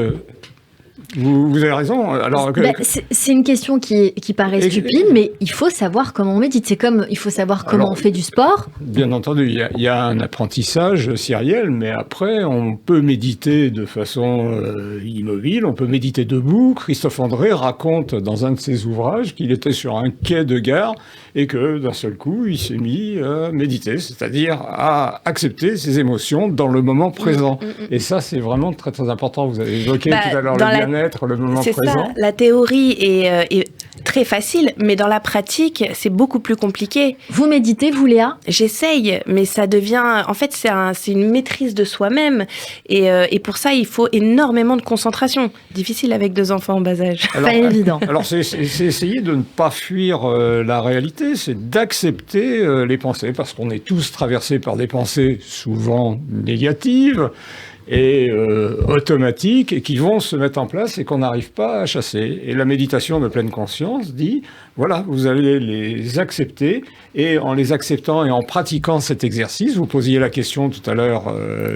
Vous avez raison. Alors, c'est une question qui paraît stupide, mais il faut savoir comment on médite. C'est comme il faut savoir comment on fait du sport. Bien entendu, il y a un apprentissage sériel, mais après, on peut méditer de façon immobile, on peut méditer debout. Christophe André raconte dans un de ses ouvrages qu'il était sur un quai de gare et que d'un seul coup, il s'est mis à méditer, c'est-à-dire à accepter ses émotions dans le moment présent. Et ça, c'est vraiment très très important. Vous avez évoqué tout à l'heure le bien-être, le moment présent. C'est ça, la théorie est très facile, mais dans la pratique, c'est beaucoup plus compliqué. Vous méditez, vous Léa ? J'essaye, mais ça devient... En fait, c'est une maîtrise de soi-même. Et pour ça, il faut énormément de concentration. Difficile avec 2 enfants en bas âge. Pas évident. Alors, c'est essayer de ne pas fuir la réalité, c'est d'accepter les pensées, parce qu'on est tous traversés par des pensées souvent négatives, et automatiques et qui vont se mettre en place et qu'on n'arrive pas à chasser. Et la méditation de pleine conscience dit, voilà, vous allez les accepter et en les acceptant et en pratiquant cet exercice, vous posiez la question tout à l'heure,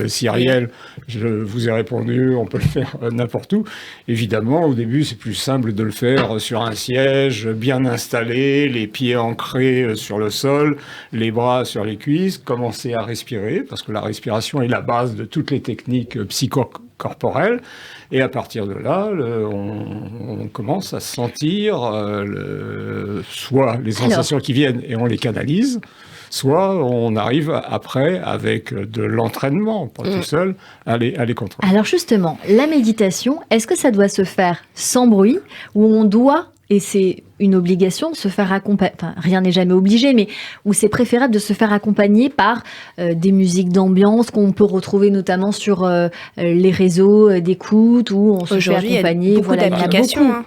Cyrielle, je vous ai répondu, on peut le faire n'importe où. Évidemment, au début, c'est plus simple de le faire sur un siège, bien installé, les pieds ancrés sur le sol, les bras sur les cuisses, commencer à respirer, parce que la respiration est la base de toutes les techniques psychocorporelles. Et à partir de là, on commence à sentir soit les sensations qui viennent et on les canalise, soit on arrive après, avec de l'entraînement, pas tout seul, à les contrôler. Alors justement, la méditation, est-ce que ça doit se faire sans bruit, ou on doit, et c'est une obligation, se faire accompagner, enfin rien n'est jamais obligé, mais où c'est préférable de se faire accompagner par des musiques d'ambiance qu'on peut retrouver notamment sur les réseaux d'écoute, où on se fait accompagner. Beaucoup d'applications. Hein.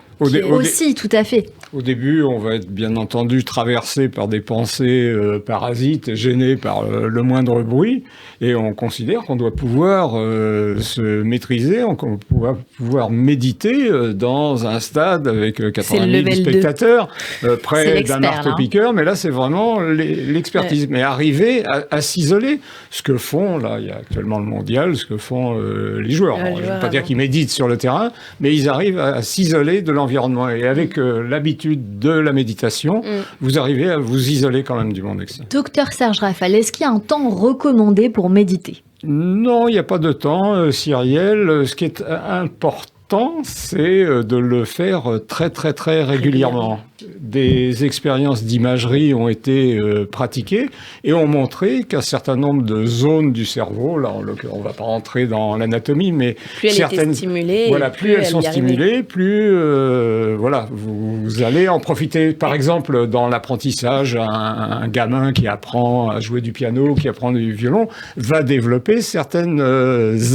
Aussi, tout à fait. Au début, on va être bien entendu traversé par des pensées parasites, gêné par le moindre bruit, et on considère qu'on doit pouvoir se maîtriser, on doit pouvoir méditer dans un stade avec 80 000 spectateurs, près d'un marteau-piqueur, mais là c'est vraiment l'expertise. Mais arriver à s'isoler, ce que font, là il y a actuellement le mondial, ce que font les joueurs. Je ne veux pas dire qu'ils méditent sur le terrain, mais ils arrivent à s'isoler de l'environnement, et avec l'habitude de la méditation, vous arrivez à vous isoler quand même du monde extérieur. Docteur Serge Rafal, est-ce qu'il y a un temps recommandé pour méditer ? Non, il n'y a pas de temps, Cyrielle. Ce qui est important, c'est de le faire très très très régulièrement. Des expériences d'imagerie ont été pratiquées et ont montré qu'un certain nombre de zones du cerveau, là on ne va pas rentrer dans l'anatomie, mais plus certaines étaient stimulées, voilà, plus elles sont stimulées, plus voilà, vous allez en profiter. Par exemple, dans l'apprentissage, un gamin qui apprend à jouer du piano, qui apprend du violon, va développer certaines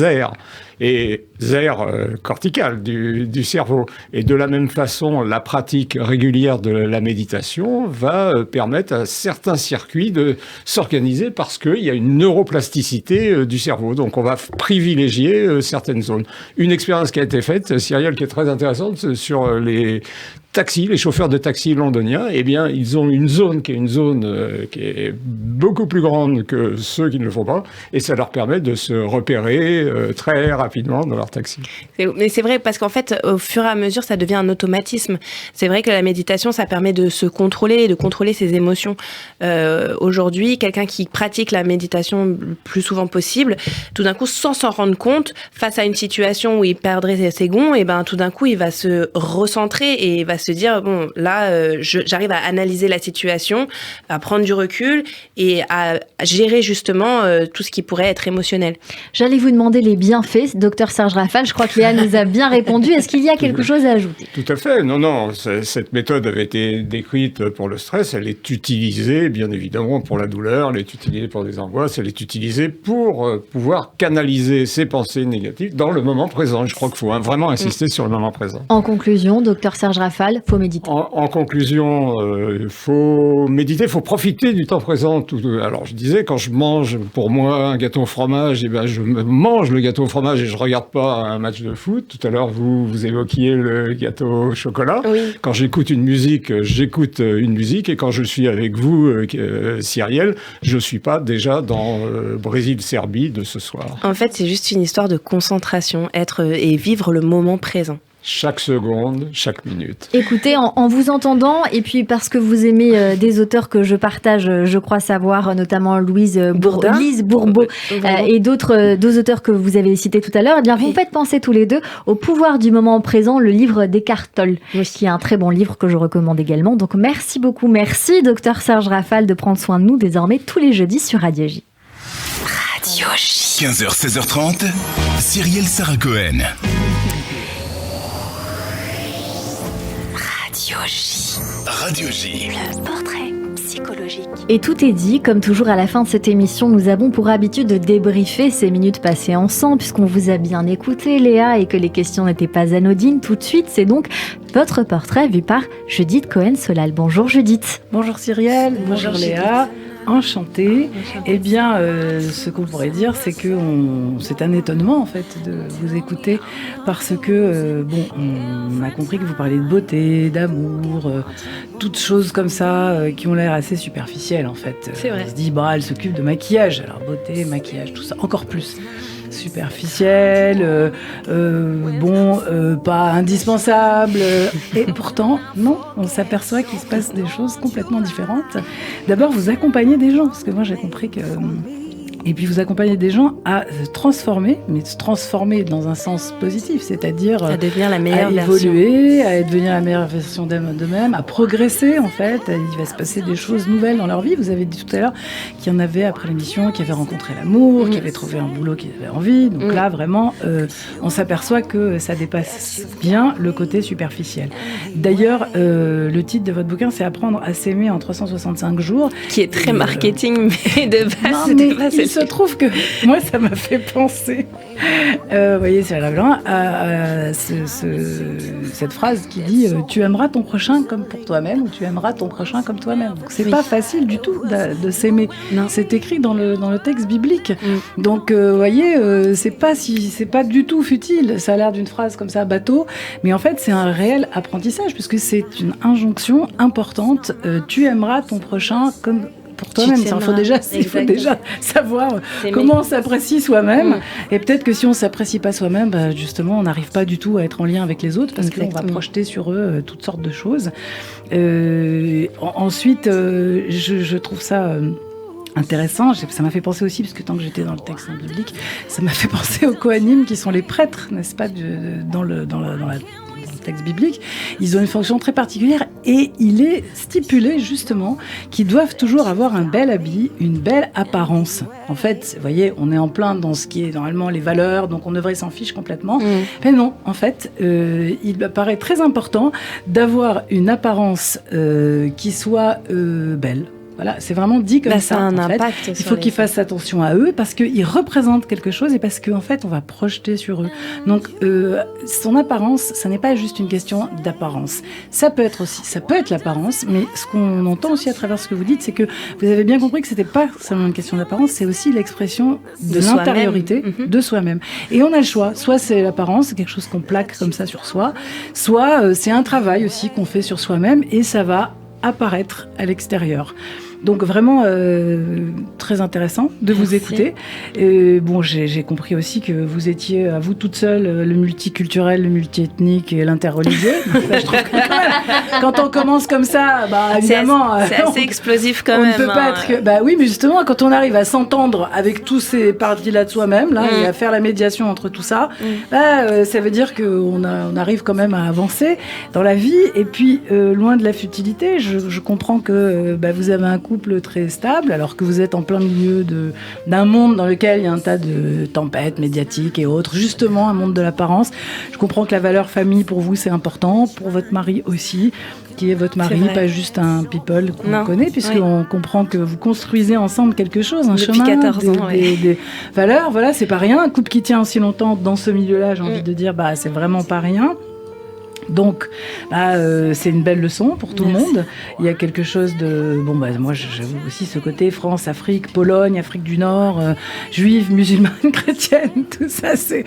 aires. Et aires corticales du cerveau. Et de la même façon, la pratique régulière de la méditation va permettre à certains circuits de s'organiser parce qu'il y a une neuroplasticité du cerveau. Donc on va privilégier certaines zones. Une expérience qui a été faite, Cyrielle, qui est très intéressante, sur les taxis, les chauffeurs de taxis londoniens, eh bien, ils ont une zone qui est beaucoup plus grande que ceux qui ne le font pas, et ça leur permet de se repérer très rapidement dans leur taxi. Mais c'est vrai, parce qu'en fait, au fur et à mesure, ça devient un automatisme. C'est vrai que la méditation, ça permet de se contrôler, de contrôler ses émotions. Aujourd'hui, quelqu'un qui pratique la méditation le plus souvent possible, tout d'un coup, sans s'en rendre compte, face à une situation où il perdrait ses gonds, et ben, tout d'un coup, il va se recentrer et il va se dire, bon, là, j'arrive à analyser la situation, à prendre du recul et à gérer justement tout ce qui pourrait être émotionnel. J'allais vous demander les bienfaits, docteur Serge Rafal. Je crois que Léa nous a bien répondu. Est-ce qu'il y a quelque chose à ajouter ? Tout à fait. Non, cette méthode avait été décrite pour le stress. Elle est utilisée, bien évidemment, pour la douleur. Elle est utilisée pour des angoisses. Elle est utilisée pour pouvoir canaliser ses pensées négatives dans le moment présent. Je crois qu'il faut vraiment insister sur le moment présent. En conclusion, docteur Serge Rafal, faut méditer. En conclusion, faut méditer, faut profiter du temps présent. Alors, je disais, quand je mange, pour moi, un gâteau au fromage, eh ben, je mange le gâteau au fromage et je regarde pas un match de foot. Tout à l'heure, vous évoquiez le gâteau au chocolat. Oui. Quand j'écoute une musique, j'écoute une musique. Et quand je suis avec vous, Cyrielle, je suis pas déjà dans Brésil-Serbie de ce soir. En fait, c'est juste une histoire de concentration, et vivre le moment présent. Chaque seconde, chaque minute. Écoutez, en vous entendant, et puis parce que vous aimez des auteurs que je partage, je crois savoir, notamment Lise Bourbeau et deux auteurs que vous avez cités tout à l'heure, eh bien, vous me faites penser tous les deux au pouvoir du moment présent, le livre d'Eckhart Tolle, qui est un très bon livre que je recommande également. Donc merci beaucoup, merci docteur Serge Rafal de prendre soin de nous désormais tous les jeudis sur Radio J. Radio J. 15h, 16h30, Cyrielle Sarah Cohen. Radio J. Le portrait psychologique. Et tout est dit, comme toujours à la fin de cette émission, nous avons pour habitude de débriefer ces minutes passées ensemble, puisqu'on vous a bien écouté, Léa, et que les questions n'étaient pas anodines. Tout de suite, c'est donc votre portrait vu par Judith Cohen-Solal. Bonjour Judith. Bonjour Cyrielle, bonjour Léa. Enchantée. Eh bien, ce qu'on pourrait dire, c'est que c'est un étonnement en fait de vous écouter parce que on a compris que vous parlez de beauté, d'amour, toutes choses comme ça qui ont l'air assez superficielles en fait. C'est vrai. On se dit elle s'occupe de maquillage, alors beauté, maquillage, tout ça, encore plus superficiel, pas indispensable. Et pourtant, non, on s'aperçoit qu'il se passe des choses complètement différentes. D'abord, vous accompagnez des gens, parce que moi j'ai compris que... Et puis vous accompagnez des gens à se transformer, mais se transformer dans un sens positif, c'est-à-dire à devenir la meilleure à évoluer, à devenir la meilleure version d'eux-mêmes, à progresser en fait. Il va se passer des choses nouvelles dans leur vie. Vous avez dit tout à l'heure qu'il y en avait après l'émission qui avaient rencontré l'amour, qui avaient trouvé un boulot qu'ils avaient envie. Donc là vraiment, on s'aperçoit que ça dépasse bien le côté superficiel. D'ailleurs, le titre de votre bouquin, c'est Apprendre à s'aimer en 365 jours, qui est très marketing, mais de base, il se trouve que moi, ça m'a fait penser, vous voyez, c'est à cette phrase qui dit tu aimeras ton prochain comme pour toi-même, ou tu aimeras ton prochain comme toi-même. Donc, c'est pas facile du tout de s'aimer. Non. C'est écrit dans le texte biblique. Donc, vous voyez, c'est pas du tout futile. Ça a l'air d'une phrase comme ça, bateau, mais en fait, c'est un réel apprentissage, puisque c'est une injonction importante. Tu aimeras ton prochain comme pour toi-même. Il faut déjà savoir comment on s'apprécie soi-même. Et peut-être que si on ne s'apprécie pas soi-même, justement, on n'arrive pas du tout à être en lien avec les autres parce qu'on va projeter sur eux toutes sortes de choses. Ensuite, je trouve ça... intéressant, ça m'a fait penser aussi, parce que tant que j'étais dans le texte biblique, ça m'a fait penser aux Kohanim qui sont les prêtres, n'est-ce pas, dans le texte biblique. Ils ont une fonction très particulière et il est stipulé justement qu'ils doivent toujours avoir un bel habit, une belle apparence. En fait, vous voyez, on est en plein dans ce qui est normalement les valeurs, donc on devrait s'en fiche complètement. Mais non, en fait, il paraît très important d'avoir une apparence qui soit belle. Voilà, c'est vraiment dit comme ça. Un impact. Il faut qu'ils fassent attention à eux parce qu'ils représentent quelque chose et parce qu'en fait, on va projeter sur eux. Donc, son apparence, ça n'est pas juste une question d'apparence. Ça peut être l'apparence, mais ce qu'on entend aussi à travers ce que vous dites, c'est que vous avez bien compris que c'était pas seulement une question d'apparence, c'est aussi l'expression de l'intériorité de soi-même. Et on a le choix. Soit c'est l'apparence, c'est quelque chose qu'on plaque comme ça sur soi, soit c'est un travail aussi qu'on fait sur soi-même et ça va apparaître à l'extérieur. Donc vraiment très intéressant de vous écouter. J'ai compris aussi que vous étiez à vous toute seule le multiculturel, le multiethnique et l'interreligieux. Je trouve que quand on commence comme ça, évidemment, c'est assez explosif quand même. On ne peut pas être que, oui, mais justement, quand on arrive à s'entendre avec tous ces parties-là de soi-même, là, et à faire la médiation entre tout ça, ça veut dire qu'on arrive quand même à avancer dans la vie. Et puis, loin de la futilité, je comprends que vous avez un couple très stable, alors que vous êtes en plein milieu d'un monde dans lequel il y a un tas de tempêtes médiatiques et autres, justement un monde de l'apparence. Je comprends que la valeur famille pour vous c'est important, pour votre mari aussi, qui est votre mari, pas juste un people qu'on connaît, puisqu'on comprend que vous construisez ensemble quelque chose, un depuis chemin, 14 ans, des valeurs. Voilà, c'est pas rien. Un couple qui tient aussi longtemps dans ce milieu-là, j'ai envie de dire, c'est vraiment pas rien. Donc, c'est une belle leçon pour tout le monde. Il y a quelque chose de... moi, j'avoue aussi ce côté France, Afrique, Pologne, Afrique du Nord, juive, musulmane, chrétienne, tout ça, c'est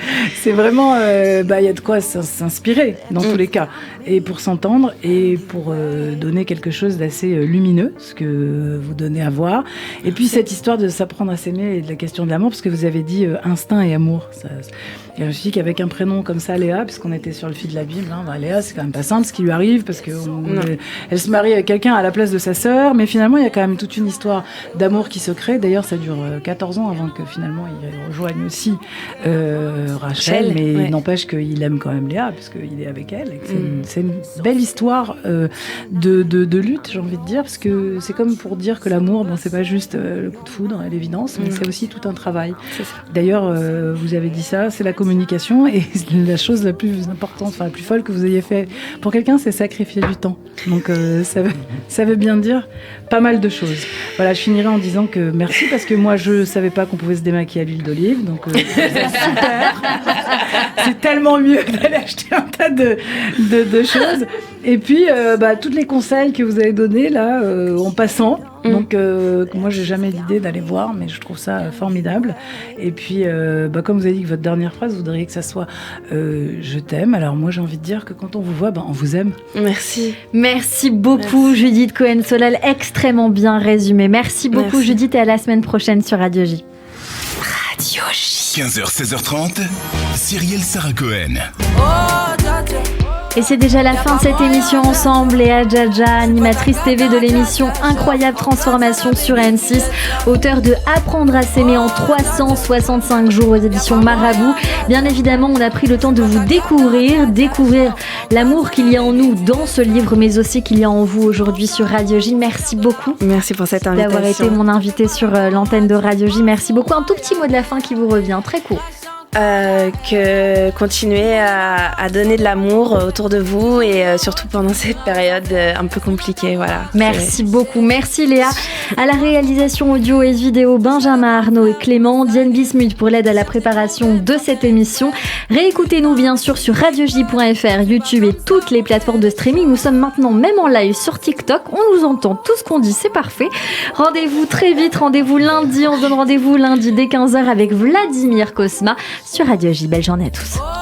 vraiment... il y a de quoi s'inspirer, dans tous les cas. Et pour s'entendre, et pour donner quelque chose d'assez lumineux, ce que vous donnez à voir. Et puis, cette histoire de s'apprendre à s'aimer et de la question de l'amour, parce que vous avez dit instinct et amour. Et je me suis dit qu'avec un prénom comme ça, Léa, puisqu'on était sur le fil de la Bible, Léa, c'est quand même pas simple ce qui lui arrive, parce qu'elle se marie avec quelqu'un à la place de sa sœur, mais finalement, il y a quand même toute une histoire d'amour qui se crée. D'ailleurs, ça dure 14 ans avant que finalement, il rejoigne aussi Rachel, mais n'empêche qu'il aime quand même Léa, parce qu'il est avec elle. Et c'est une belle histoire de lutte, j'ai envie de dire, parce que c'est comme pour dire que l'amour, c'est pas juste le coup de foudre à l'évidence, mais c'est aussi tout un travail. D'ailleurs, vous avez dit ça, c'est la communication, et la chose la plus importante, la plus folle que vous ayez fait pour quelqu'un, c'est sacrifier du temps. Donc ça veut bien dire pas mal de choses. Voilà, je finirai en disant que merci, parce que moi je savais pas qu'on pouvait se démaquiller à l'huile d'olive, donc c'est super. C'est tellement mieux d'aller acheter un tas de choses. Et puis tous les conseils que vous avez donnés là en passant. Donc moi j'ai jamais l'idée d'aller voir, mais je trouve ça formidable. Et puis comme vous avez dit que votre dernière phrase, vous voudriez que ça soit je t'aime. Alors moi j'ai envie de dire que quand on vous voit, on vous aime. Merci beaucoup Judith Cohen-Solal, extrêmement bien résumé. Merci beaucoup Judith, et à la semaine prochaine sur Radio J. Radio J. 15h, 16h30, Cyrielle Sarah Cohen. Et c'est déjà la fin de cette émission ensemble. Léa Djadja, animatrice TV de l'émission Incroyable Transformation sur M6, auteur de Apprendre à s'aimer en 365 jours aux éditions Marabout. Bien évidemment, on a pris le temps de vous découvrir l'amour qu'il y a en nous dans ce livre, mais aussi qu'il y a en vous aujourd'hui sur Radio J. Merci beaucoup. Merci pour cette invitation. D'avoir été mon invité sur l'antenne de Radio J. Merci beaucoup. Un tout petit mot de la fin qui vous revient, très court. Que continuer à donner de l'amour autour de vous, et surtout pendant cette période un peu compliquée. Voilà. Merci beaucoup. Merci Léa. À la réalisation audio et vidéo, Benjamin Arnaud et Clément. Diane Bismuth pour l'aide à la préparation de cette émission. Réécoutez-nous bien sûr sur radioj.fr, YouTube et toutes les plateformes de streaming. Nous sommes maintenant même en live sur TikTok. On nous entend, tout ce qu'on dit, c'est parfait. Rendez-vous très vite, rendez-vous lundi. On se donne rendez-vous lundi dès 15h avec Vladimir Cosma sur Radio J. Belle journée à tous.